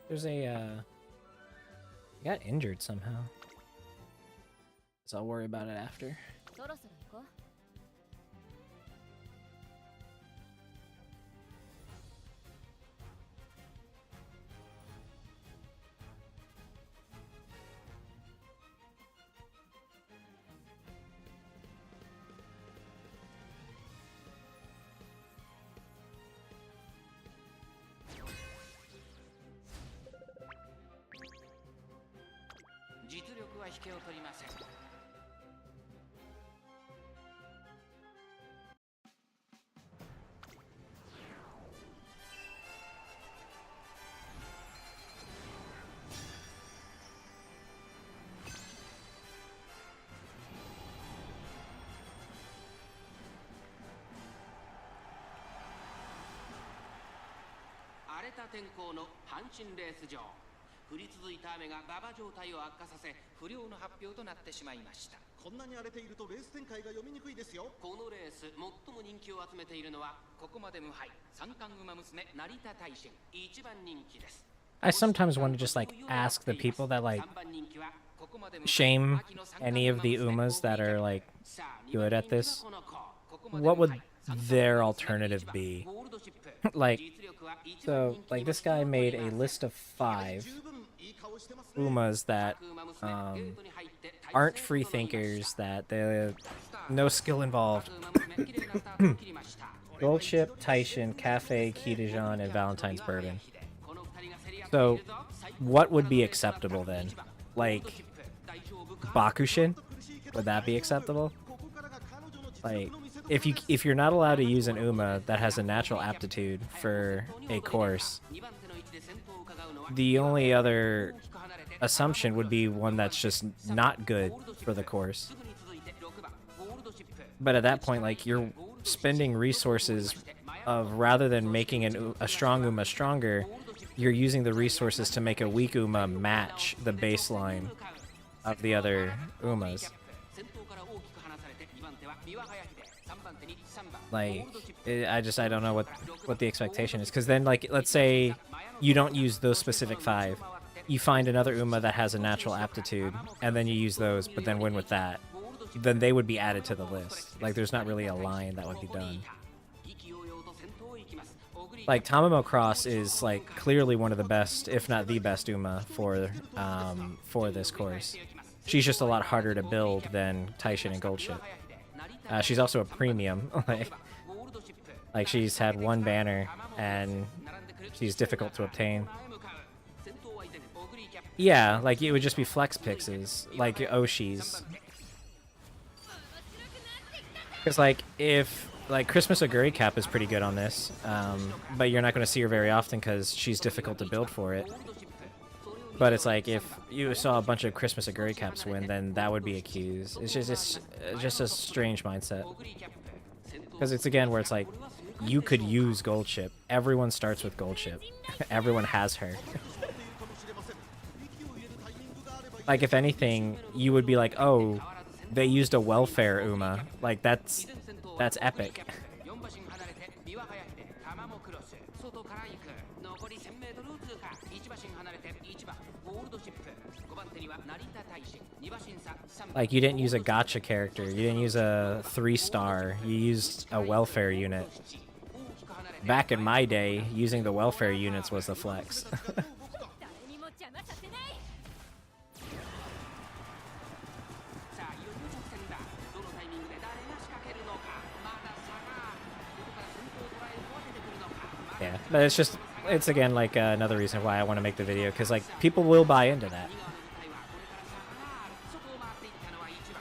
There's a, he got injured somehow. So I'll worry about it after. そろそろ行こう。実力は引けを取りません。荒れた天候の阪神レース場。降り続いた雨が馬場状態を悪化させ不良の発表となってしまいました。こんなに荒れているとレース展開が読みにくいですよ。このレース最も人気を集めているのはここまで無敗三冠馬娘成田大臣一番人気です。 I sometimes want to just like ask the people that like shame any of the Umas that are like good at this, what would their alternative be? Like, so like this guy made a list of 5 Umas that aren't free thinkers, that they no skill involved. Gold Ship, Taishin, Cafe, Kitajan, and Valentine's Bourbon. So, what would be acceptable then? Like, Bakushin? Would that be acceptable? Like, if you're not allowed to use an Uma that has a natural aptitude for a course, the only other assumption would be one that's just not good for the course. But at that point, like, you're spending resources of, rather than making a strong Uma stronger, you're using the resources to make a weak Uma match the baseline of the other Umas. Like, I don't know what the expectation is. Because then, like, let's say you don't use those specific 5. You find another Uma that has a natural aptitude, and then you use those, but then win with that. Then they would be added to the list. Like, there's not really a line that would be done. Like, Tamamo Cross is, like, clearly one of the best, if not the best Uma for this course. She's just a lot harder to build than Taishin and Gold Ship. She's also a premium. Like, she's had 1 banner, and she's difficult to obtain. Yeah, like, it would just be flex pixes, like Oshi's. Because, like, if... Like, Christmas Aguri Cap is pretty good on this, but you're not going to see her very often because she's difficult to build for it. But it's like, if you saw a bunch of Christmas Aguri Caps win, then that would be accused. It's just a strange mindset. Because it's, again, where it's like, you could use Gold Ship. Everyone starts with Gold Ship. Everyone has her. Like, if anything, you would be like, oh, they used a welfare Uma. Like, that's epic. Like, you didn't use a gacha character, you didn't use a 3-star, you used a welfare unit. Back in my day, using the welfare units was the flex. Yeah, but it's again like another reason why I want to make the video, because like people will buy into that.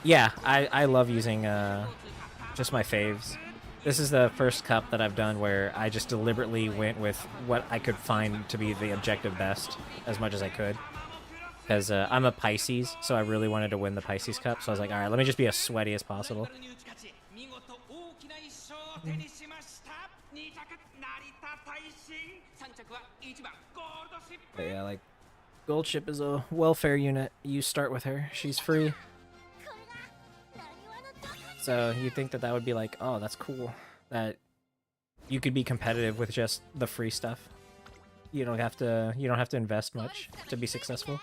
Yeah, I love using just my faves. This is the first cup that I've done where I just deliberately went with what I could find to be the objective best as much as I could. Because I'm a Pisces, so I really wanted to win the Pisces Cup, so I was like, alright, let me just be as sweaty as possible. But yeah, like, Gold Ship is a welfare unit. You start with her. She's free. So you'd think that would be like, oh, that's cool. That you could be competitive with just the free stuff. You don't have to invest much to be successful.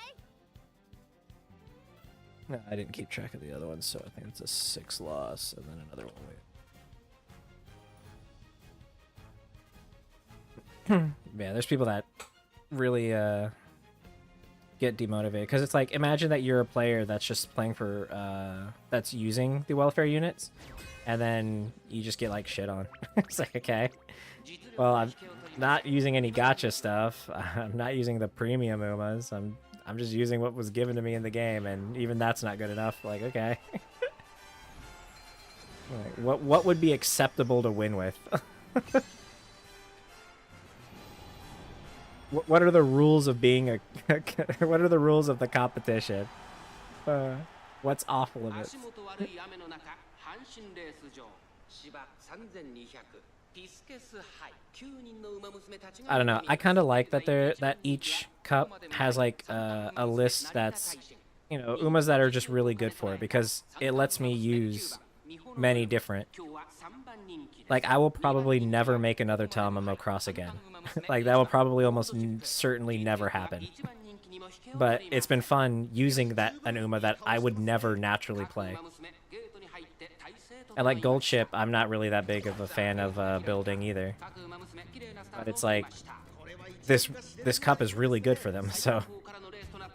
No, I didn't keep track of the other ones, so I think it's a 6 loss and then another one. Yeah, there's people that really get demotivated because it's like, imagine that you're a player that's just playing for that's using the welfare units, and then you just get like shit on. It's like, okay, well, I'm not using any gacha stuff. I'm not using the premium Umas. I'm just using what was given to me in the game, and even that's not good enough. Like, okay. Like, what would be acceptable to win with? What are the rules of being a... what are the rules of the competition? What's off limits? I don't know. I kind of like that each cup has like a list that's, you know, Umas that are just really good for it because it lets me use many different. Like, I will probably never make another Tamamo cross again. Like, that will probably almost certainly never happen. But it's been fun using that an Uma that I would never naturally play. And like Gold Ship, I'm not really that big of a fan of building either. But it's like, this cup is really good for them, so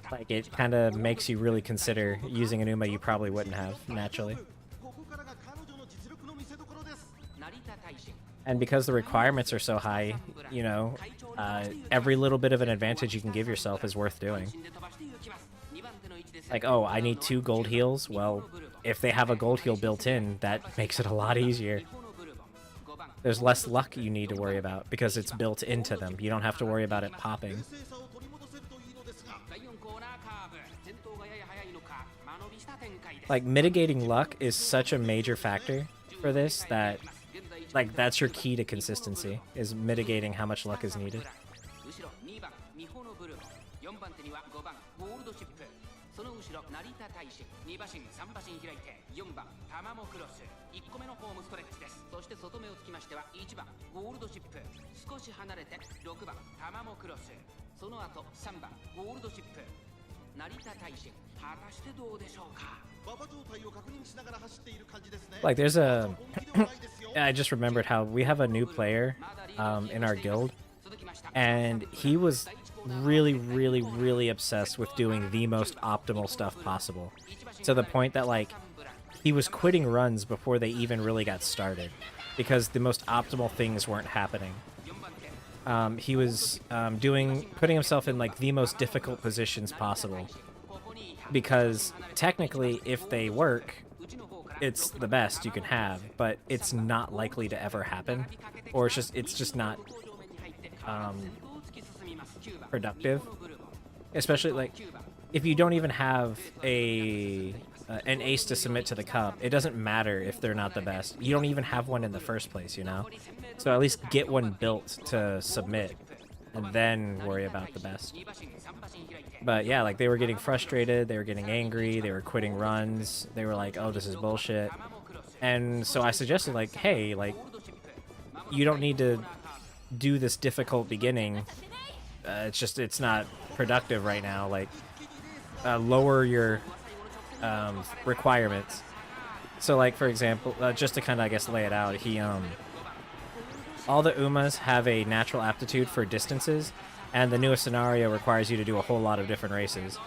like it kind of makes you really consider using an Uma you probably wouldn't have naturally. And because the requirements are so high, you know, every little bit of an advantage you can give yourself is worth doing. Like, oh, I need 2 gold heals. Well, if they have a gold heal built in, that makes it a lot easier. There's less luck you need to worry about because it's built into them. You don't have to worry about it popping. Like, mitigating luck is such a major factor for this that, like, that's your key to consistency, is mitigating how much luck is needed. Like, there's a... I just remembered how we have a new player in our guild, and he was really obsessed with doing the most optimal stuff possible, to the point that, like, he was quitting runs before they even really got started because the most optimal things weren't happening. He was putting himself in, like, the most difficult positions possible because technically, if they work, it's the best you can have, but it's not likely to ever happen, or it's just not productive. Especially, like, if you don't even have an ace to submit to the cup, it doesn't matter if they're not the best. You don't even have one in the first place, you know? So at least get one built to submit, and then worry about the best. But yeah, like, they were getting frustrated, they were getting angry, they were quitting runs, they were like, oh, this is bullshit. And so I suggested, like, hey, like, you don't need to do this difficult beginning. It's not productive right now. Like, lower your requirements. So, like, for example, just to kind of, I guess, lay it out, all the Umas have a natural aptitude for distances, and the newest scenario requires you to do a whole lot of different races.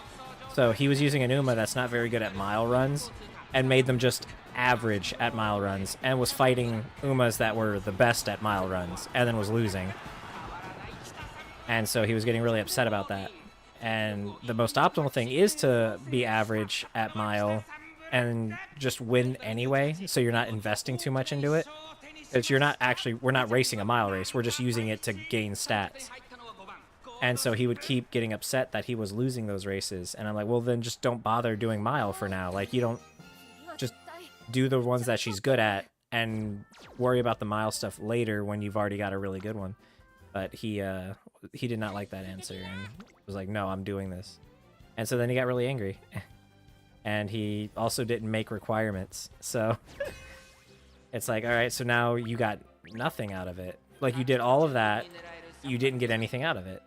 So he was using an Uma that's not very good at mile runs, and made them just average at mile runs, and was fighting Umas that were the best at mile runs, and then was losing. And so he was getting really upset about that. And the most optimal thing is to be average at mile and just win anyway, so you're not investing too much into it. Because we're not racing a mile race, we're just using it to gain stats. And so he would keep getting upset that he was losing those races. And I'm like, well, then just don't bother doing mile for now. Like, you don't just do the ones that she's good at and worry about the mile stuff later when you've already got a really good one. But he did not like that answer and was like, no, I'm doing this. And so then he got really angry. And he also didn't make requirements. So it's like, all right, so now you got nothing out of it. Like, you did all of that, you didn't get anything out of it.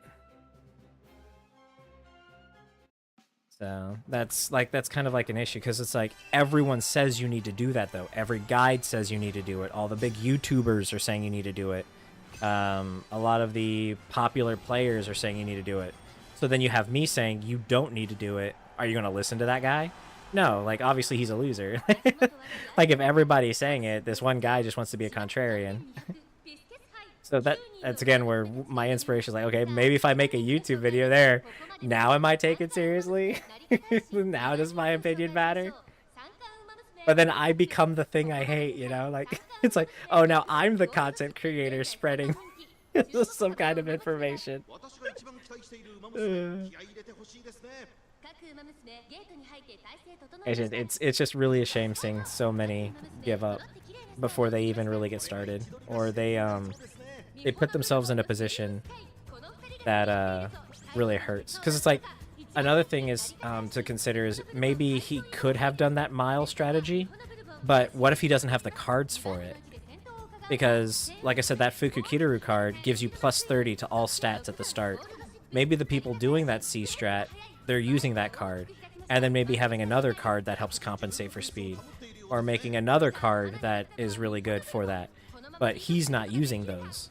So that's kind of like an issue, because it's like everyone says you need to do that, though. Every guide says you need to do it. All the big YouTubers are saying you need to do it. A lot of the popular players are saying you need to do it. So then you have me saying you don't need to do it. Are you going to listen to that guy? No, like, obviously he's a loser. Like, if everybody's saying it, this one guy just wants to be a contrarian. So that's again where my inspiration is like, okay, maybe if I make a YouTube video there, now am I taken seriously? Now does my opinion matter? But then I become the thing I hate, you know? Like, it's like, oh, now I'm the content creator spreading some kind of information. It's just really a shame seeing so many give up before they even really get started, or they put themselves in a position that really hurts. Because it's like, another thing is to consider is maybe he could have done that mile strategy, but what if he doesn't have the cards for it? Because, like I said, that Fukukitaru card gives you plus 30 to all stats at the start. Maybe the people doing that C strat, they're using that card, and then maybe having another card that helps compensate for speed, or making another card that is really good for that, but he's not using those.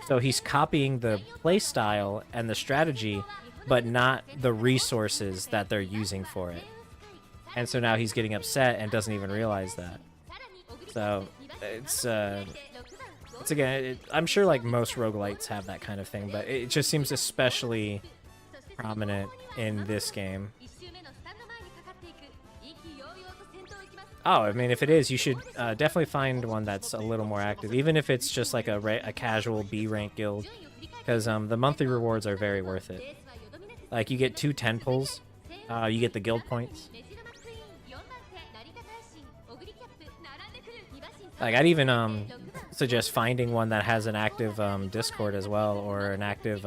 So he's copying the playstyle and the strategy, but not the resources that they're using for it. And so now he's getting upset and doesn't even realize that. So it's again, I'm sure like most roguelites have that kind of thing, but it just seems especially prominent in this game. Oh, I mean, if it is, you should definitely find one that's a little more active, even if it's just like a casual B rank guild, because the monthly rewards are very worth it. Like, you get 2 10 pulls, you get the guild points. Like, I'd even suggest finding one that has an active Discord as well, or an active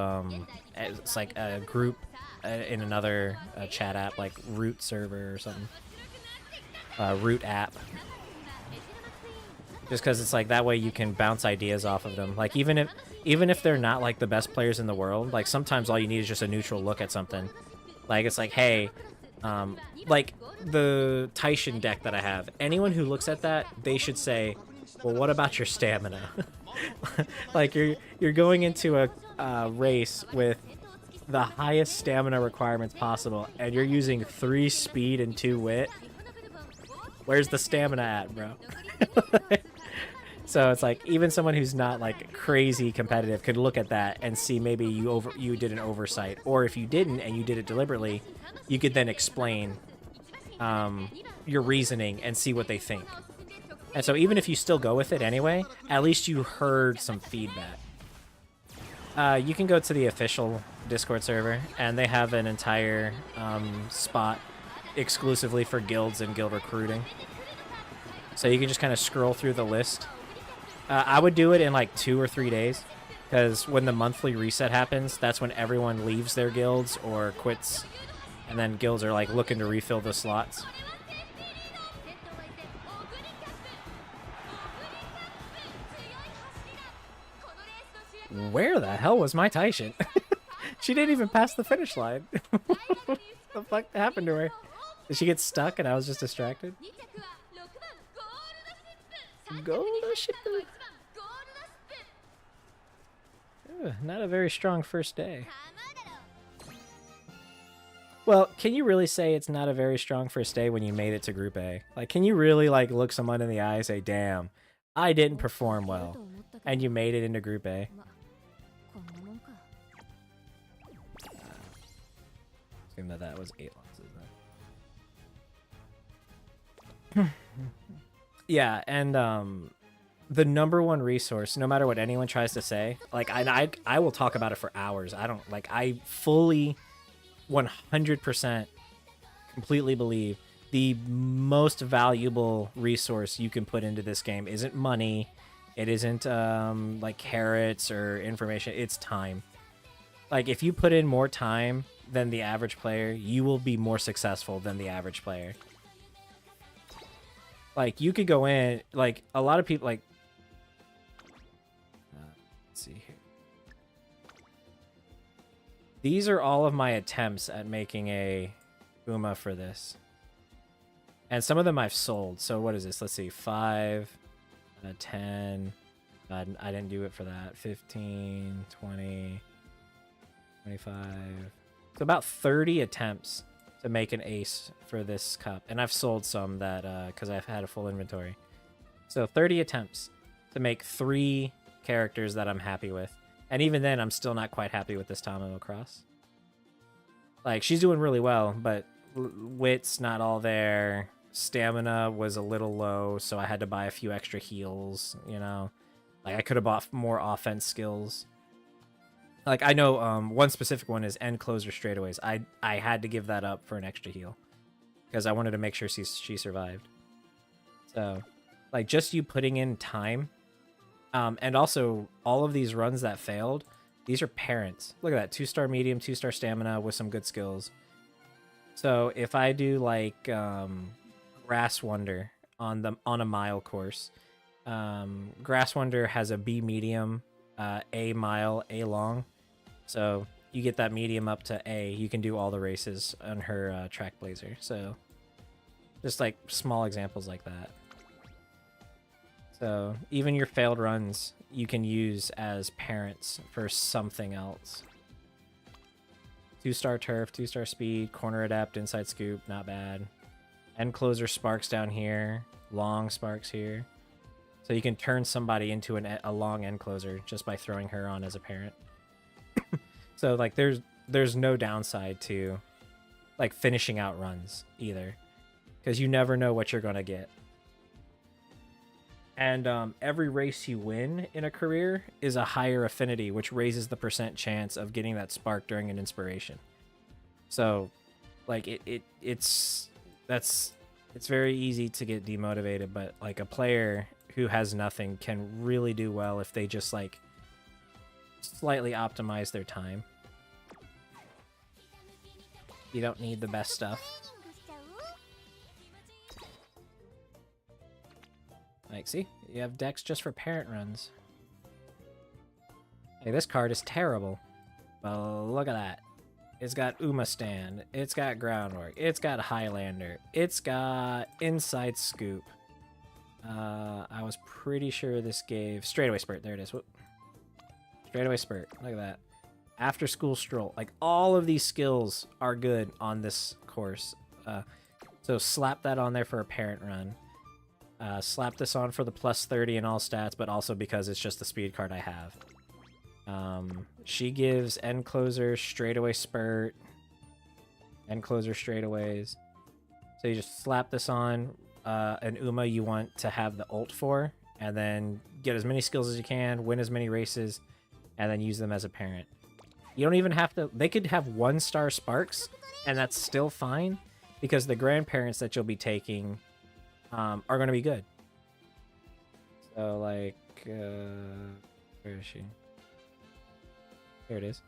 it's like a group in another chat app, like Root server or something. Root app. Just because it's like that way you can bounce ideas off of them. Like, even if they're not like the best players in the world, like sometimes all you need is just a neutral look at something. Like, it's like, hey, like the Taishin deck that I have, anyone who looks at that, they should say, well, what about your stamina? Like, you're going into a race with the highest stamina requirements possible, and you're using 3 speed and 2 wit. Where's the stamina at, bro? So it's like, even someone who's not like crazy competitive could look at that and see maybe you did an oversight, or if you didn't and you did it deliberately, you could then explain your reasoning and see what they think. And so even if you still go with it anyway, at least you heard some feedback. You can go to the official Discord server, and they have an entire spot exclusively for guilds and guild recruiting. So you can just kind of scroll through the list. I would do it in like 2 or 3 days, because when the monthly reset happens, that's when everyone leaves their guilds or quits, and then guilds are like looking to refill the slots. Where the hell was my Taishin? She didn't even pass the finish line. What the fuck happened to her? Did she get stuck and I was just distracted? Gold ship. Not a very strong first day. Well, can you really say it's not a very strong first day when you made it to Group A? Like, can you really like look someone in the eye and say, damn, I didn't perform well, and you made it into Group A? Assume that was 8 losses. Yeah, and the number one resource, no matter what anyone tries to say, like I will talk about it for hours. I fully 100% completely believe the most valuable resource you can put into this game isn't money, it isn't like carrots or information, it's time. Like, if you put in more time than the average player, you will be more successful than the average player. Like, you could go in, like, a lot of people, like, let's see here. These are all of my attempts at making a Uma for this. And some of them I've sold. So what is this? Let's see, 5, 10, I didn't do it for that, 15, 20, 25. So about 30 attempts to make an ace for this cup, and I've sold some that because I've had a full inventory. So 30 attempts to make 3 characters that I'm happy with, and even then I'm still not quite happy with this Tamamo Cross. Like, she's doing really well, but wit's not all there, stamina was a little low, so I had to buy a few extra heals, you know. Like, I could have bought more offense skills. Like, I know one specific one is end closer straightaways. I had to give that up for an extra heal because I wanted to make sure she survived. So, like, just you putting in time, and also all of these runs that failed, These are parents. Look at that. 2-star medium, 2-star stamina with some good skills. So if I do like Grass Wonder on a mile course, Grass Wonder has a B medium, A mile, A long. So you get that medium up to A. You can do all the races on her track blazer. So just like small examples like that. So even your failed runs you can use as parents for something else. 2-star turf, 2-star speed, corner adept, inside scoop, not bad. End closer sparks down here, long sparks here. So you can turn somebody into a long end closer just by throwing her on as a parent. So like there's no downside to like finishing out runs either, because you never know what you're gonna get. And every race you win in a career is a higher affinity, which raises the % chance of getting that spark during an inspiration. So, like it's very easy to get demotivated, but like a player who has nothing can really do well if they just like slightly optimize their time. You don't need the best stuff. Like, see? You have decks just for parent runs. Hey, this card is terrible. Well, look at that. It's got Stand. It's got Groundwork. It's got Highlander. It's got Inside Scoop. I was pretty sure this gave... Straightaway Spurt. There it is. Whoop. Straightaway Spurt. Look at that. After School Stroll. Like, all of these skills are good on this course. So slap that on there for a parent run. Slap this on for the +30 in all stats, but also because it's just the speed card I have. She gives end closer, straightaway spurt, end closer straightaways. So you just slap this on an Uma you want to have the ult for, and then get as many skills as you can, win as many races, and then use them as a parent. You don't even have to... They could have 1-star sparks, and that's still fine, because the grandparents that you'll be taking... are going to be good. So, like, where is she? There it is.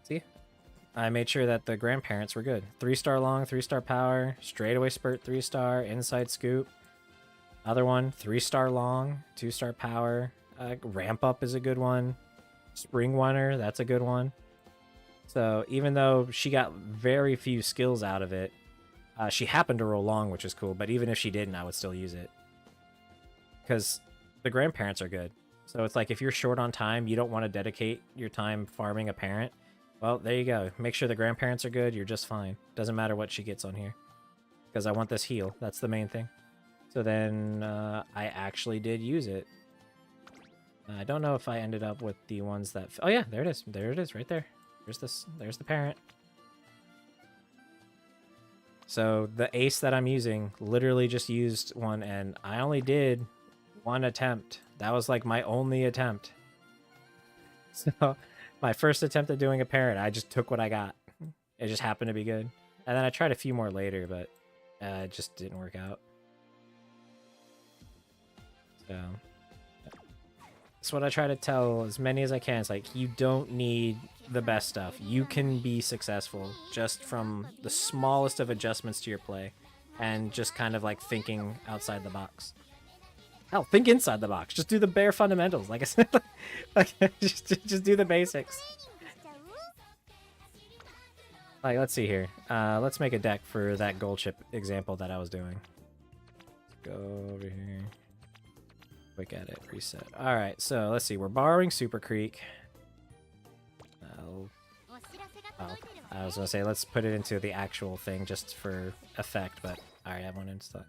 See? I made sure that the grandparents were good. 3-star long, 3-star power, straightaway spurt, 3-star, inside scoop. Other one, 3-star long, 2-star power. Ramp up is a good one. Spring Runner, that's a good one. So, even though she got very few skills out of it, she happened to roll long, which is cool, but even if she didn't, I would still use it. Because the grandparents are good. So it's like, if you're short on time, you don't want to dedicate your time farming a parent, well, there you go. Make sure the grandparents are good, you're just fine. Doesn't matter what she gets on here. Because I want this heal, that's the main thing. So then, I actually did use it. I don't know if I ended up with the ones that... Oh yeah, there it is. There it is, right there. There's the parent. So the ace that I'm using literally just used one, and I only did one attempt. That was like my only attempt. So my first attempt at doing a parent, I just took what I got. It just happened to be good. And then I tried a few more later, but it just didn't work out. So that's what I try to tell as many as I can. It's like, you don't need the best stuff. You can be successful just from the smallest of adjustments to your play and just kind of like thinking outside the box. Hell, think inside the box. Just do the bare fundamentals. Like I said, like, just do the basics. Like, let's see here. Let's make a deck for that gold chip example that I was doing. Let's go over here. Quick edit, reset. Alright, so let's see. We're borrowing Super Creek. I was gonna say, let's put it into the actual thing just for effect, but I already have one installed.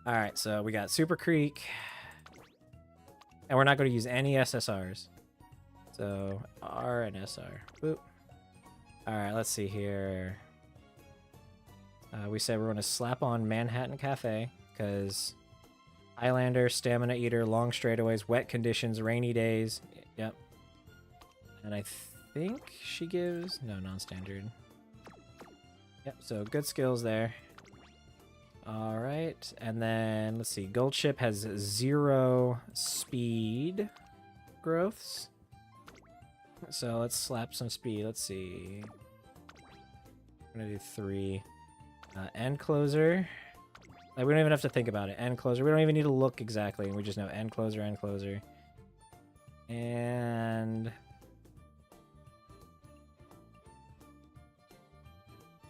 Alright, so we got Super Creek. And we're not going to use any SSRs. So, R and SR. Boop. Alright, let's see here. We said we're going to slap on Manhattan Cafe, because Highlander, Stamina Eater, long straightaways, wet conditions, rainy days. Yep. And I think she gives... No, non-standard. Yep, so good skills there. Alright, and then, let's see. Gold Ship has 0 speed. outgrowths. So let's slap some speed. Let's see. I'm gonna do 3. End closer. Like, we don't even have to think about it. End closer. We don't even need to look exactly. We just know end closer, end closer. And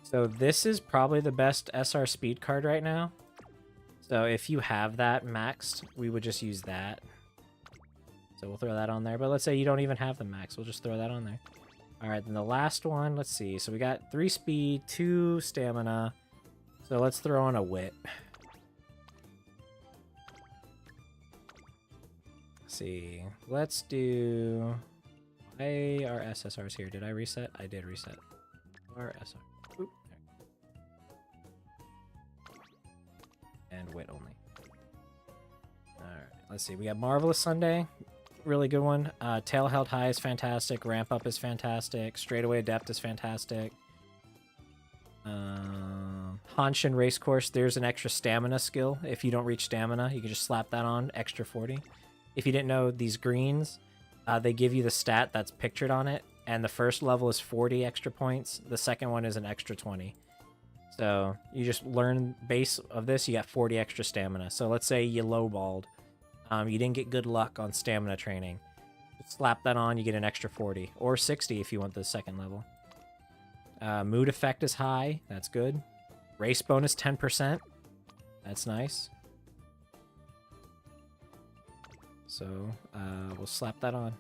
so this is probably the best SR speed card right now. So if you have that maxed, we would just use that. So we'll throw that on there. But let's say you don't even have the max. We'll just throw that on there. All right, then the last one. Let's see. So we got 3 speed, 2 stamina. So let's throw on a wit. See, let's do. Why are SSRs here? Did I reset? I did reset. SR. Oop. And wit only. Alright, let's see. We got Marvelous Sunday. Really good one. Tail held high is fantastic. Ramp up is fantastic. Straightaway adept is fantastic. Hanshin race course. There's an extra stamina skill. If you don't reach stamina, you can just slap that on. Extra 40. If you didn't know, these greens, they give you the stat that's pictured on it, and the first level is 40 extra points. The second one is an extra 20. So you just learn base of this, you got 40 extra stamina. So let's say you lowballed. You didn't get good luck on stamina training. Just slap that on, you get an extra 40. Or 60 if you want the second level. Mood effect is high. That's good. Race bonus 10%. That's nice. So, we'll slap that on.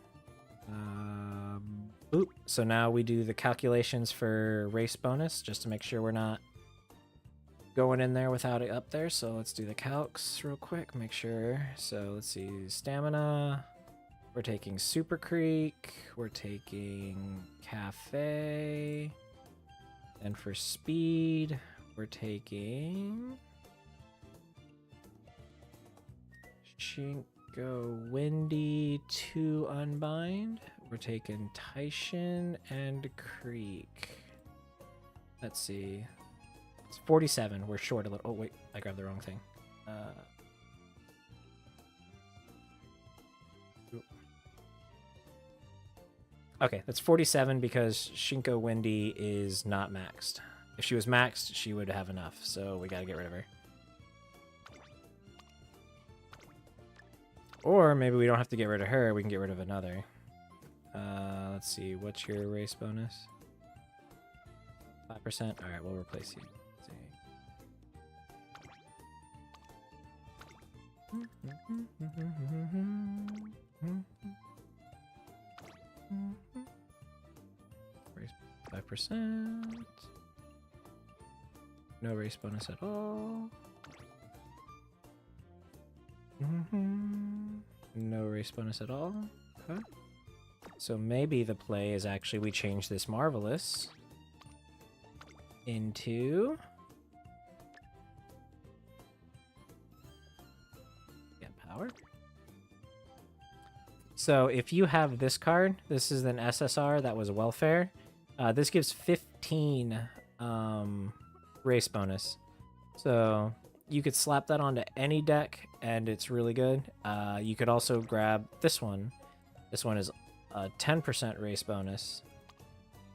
Boop. So now we do the calculations for race bonus, just to make sure we're not going in there without it up there. So let's do the calcs real quick, make sure. So let's see, stamina. We're taking Super Creek. We're taking Cafe. And for speed, we're taking Go Windy, 2 Unbind. We're taking Taishin and Creek. Let's see. It's 47. We're short a little. Oh, wait. I grabbed the wrong thing. Okay, that's 47 because Shinko Windy is not maxed. If she was maxed, she would have enough. So we gotta get rid of her. Or maybe we don't have to get rid of her, we can get rid of another. Let's see, what's your race bonus? 5%? Alright, we'll replace you. Let's see. Race 5%. No race bonus at all. No race bonus at all. Okay. So maybe the play is actually we change this Marvelous into get power. So if you have this card, this is an SSR that was welfare. This gives 15 race bonus. So you could slap that onto any deck, and it's really good. You could also grab this one. This one is a 10% race bonus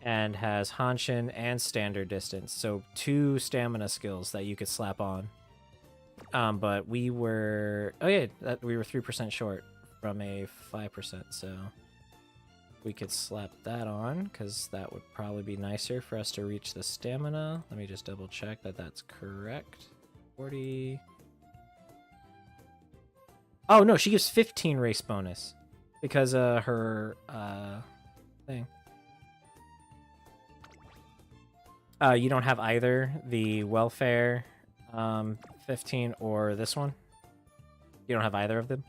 and has Hanshin and standard distance. So 2 stamina skills that you could slap on. But we were... Oh yeah, we were 3% short from a 5%, so we could slap that on, because that would probably be nicer for us to reach the stamina. Let me just double check that that's correct. 40... Oh no, she gives 15 race bonus because her thing. You don't have either the welfare 15 or this one. You don't have either of them.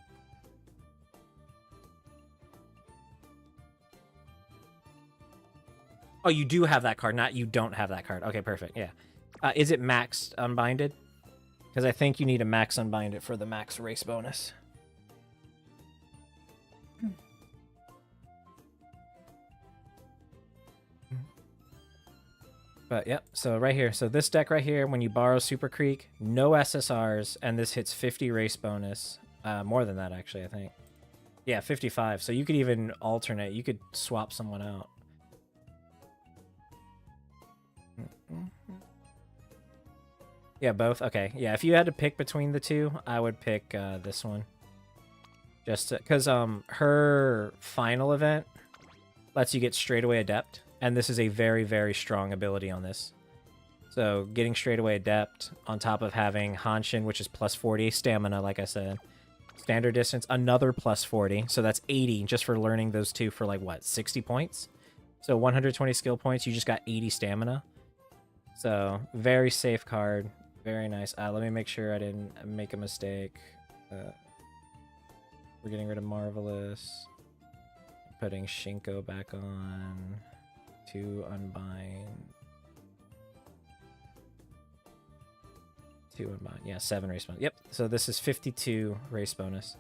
Oh, you do have that card, not you don't have that card. Okay, perfect. Yeah. Is it maxed unbinded? Because I think you need a max unbind it for the max race bonus. But yep, so right here. So this deck right here, when you borrow Super Creek, no SSRs, and this hits 50 race bonus. More than that, actually, I think. Yeah, 55. So you could even alternate. You could swap someone out. Yeah, both? Okay. Yeah, if you had to pick between the two, I would pick this one. Just because her final event lets you get straightaway Adept, and this is a very, very strong ability on this. So getting straightaway Adept on top of having Hanshin, which is plus 40 stamina, like I said. Standard distance, another plus 40. So that's 80 just for learning those two for like, what, 60 points? So 120 skill points, you just got 80 stamina. So very safe card. Very nice. Let me make sure I didn't make a mistake. We're getting rid of Marvelous. Putting Shinko back on. 2 Unbind. 2 Unbind. Yeah, 7 race bonus. Yep. So this is 52 race bonus.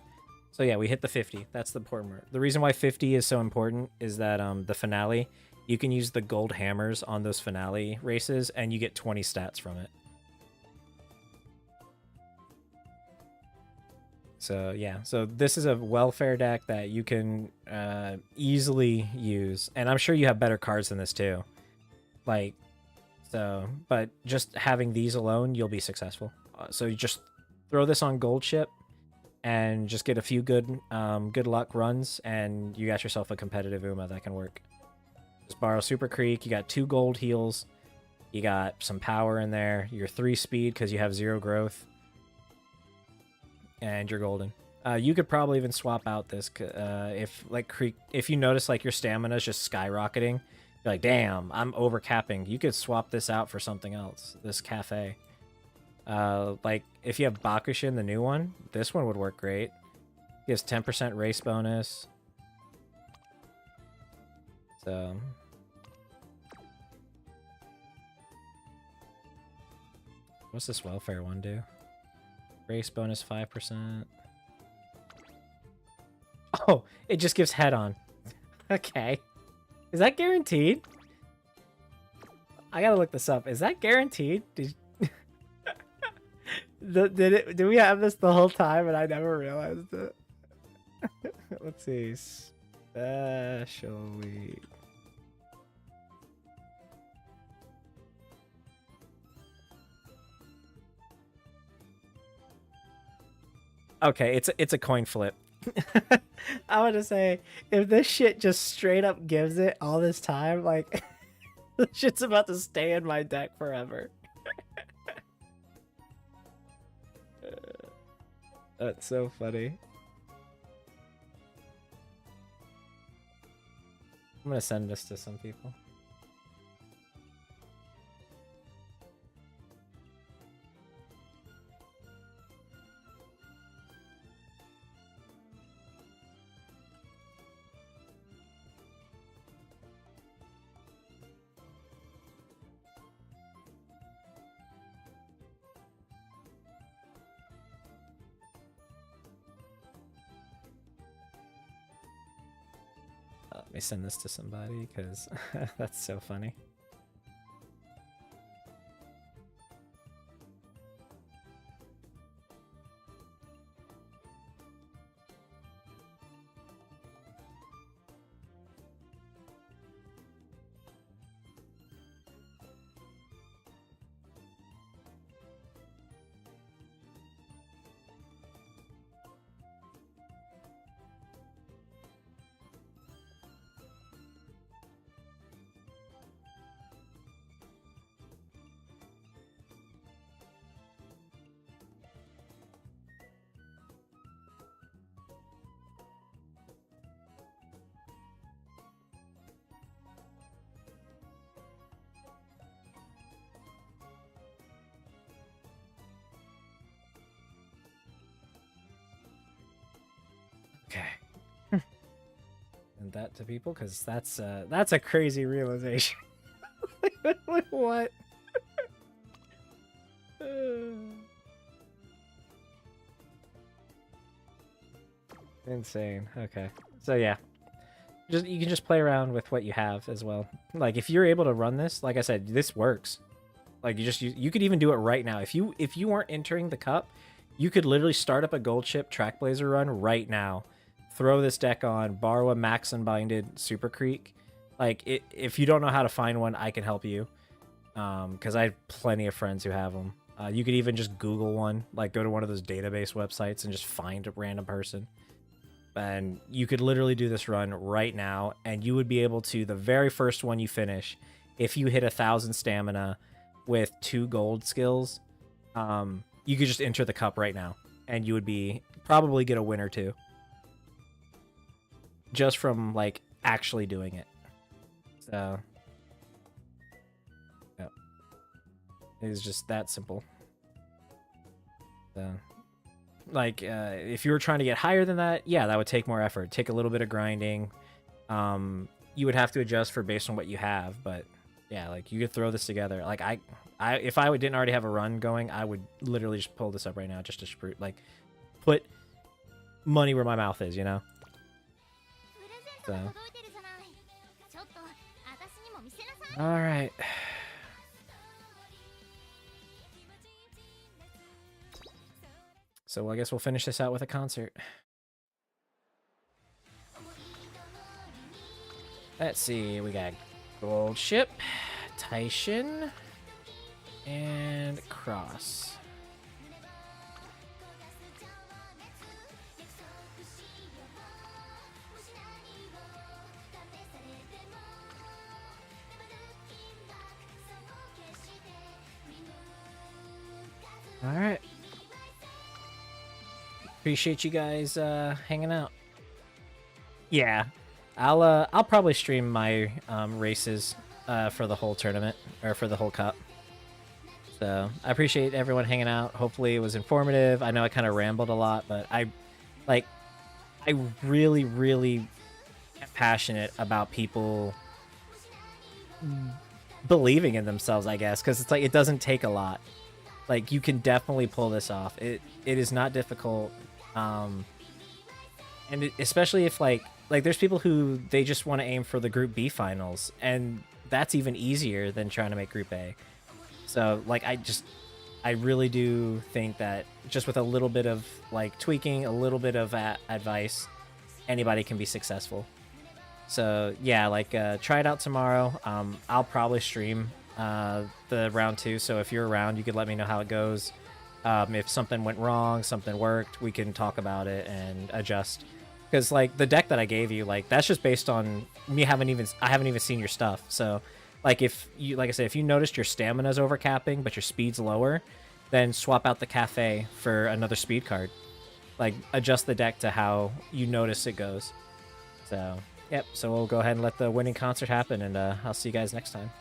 So yeah, we hit the 50. That's the important part. The reason why 50 is so important is that the finale, you can use the gold hammers on those finale races, and you get 20 stats from it. So yeah, so this is a welfare deck that you can easily use, and I'm sure you have better cards than this too. Like, so, but just having these alone, you'll be successful. So you just throw this on Gold Ship, and just get a few good luck runs, and you got yourself a competitive Uma that can work. Just borrow Super Creek. You got 2 gold heals. You got some power in there. You're 3 speed because you have 0 growth. And you're golden. You could probably even swap out this if you notice like your stamina is just skyrocketing. You're like, damn, I'm overcapping. You could swap this out for something else. This cafe. Like if you have Bakushin, the new one, this one would work great. Gives 10% race bonus. So what's this welfare one do? Race bonus 5%. Oh, it just gives head on. Okay. Is that guaranteed? I gotta look this up. Is that guaranteed? Did we have this the whole time and I never realized it? Let's see. Special week. Okay, it's a coin flip. I want to say, if this shit just straight up gives it all this time, like, this shit's about to stay in my deck forever. That's so funny. I'm gonna send this to some people. Let me send this to somebody because that's so funny. Okay. And that to people because that's a crazy realization. Like, what? Insane. Okay. So yeah. You can just play around with what you have as well. Like if you're able to run this, like I said, this works. Like you could even do it right now. If you weren't entering the cup, you could literally start up a gold ship track blazer run right now throw this deck on, borrow a Max Unbinded Super Creek. Like, if you don't know how to find one, I can help you. Because I have plenty of friends who have them. You could even just Google one, like go to one of those database websites and just find a random person. And you could literally do this run right now, and you would be able to, the very first one you finish, if you hit 1,000 stamina with 2 gold skills, you could just enter the cup right now, and you would probably get a win or two. Just from, like, actually doing it. So, yeah. It's just that simple. So, like, if you were trying to get higher than that, yeah, that would take more effort. Take a little bit of grinding. You would have to adjust for based on what you have, but yeah, like, you could throw this together. Like, if I didn't already have a run going, I would literally just pull this up right now just to like, put money where my mouth is, you know? So. Alright. So I guess we'll finish this out with a concert. Let's see, we got Gold Ship, Taishin, and Cross. All right. Appreciate you guys hanging out. Yeah, I'll probably stream my races for the whole tournament or for the whole cup. So I appreciate everyone hanging out. Hopefully it was informative. I know I kind of rambled a lot, but I really, really am passionate about people believing in themselves, I guess, because it's like it doesn't take a lot. Like, you can definitely pull this off. It is not difficult. And especially if like there's people who they just want to aim for the Group B finals, and that's even easier than trying to make Group A. So like I really do think that just with a little bit of like tweaking, a little bit of advice, anybody can be successful. So yeah, like try it out tomorrow. I'll probably stream the round 2, so if you're around, you could let me know how it goes. If something went wrong, something worked, we can talk about it and adjust. Because like the deck that I gave you, like that's just based on me I haven't even seen your stuff. So like if you, like I said, if you noticed your stamina's overcapping but your speed's lower, then swap out the cafe for another speed card. Like adjust the deck to how you notice it goes. So yep, so we'll go ahead and let the winning concert happen, and I'll see you guys next time.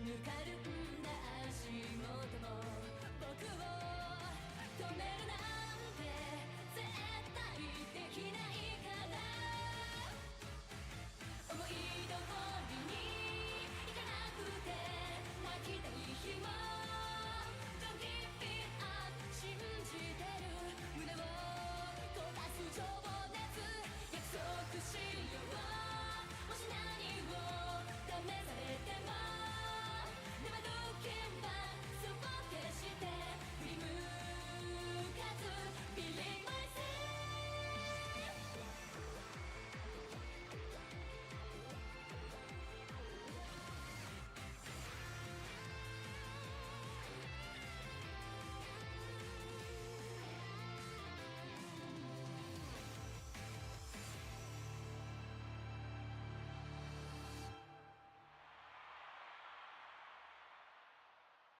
Nukaru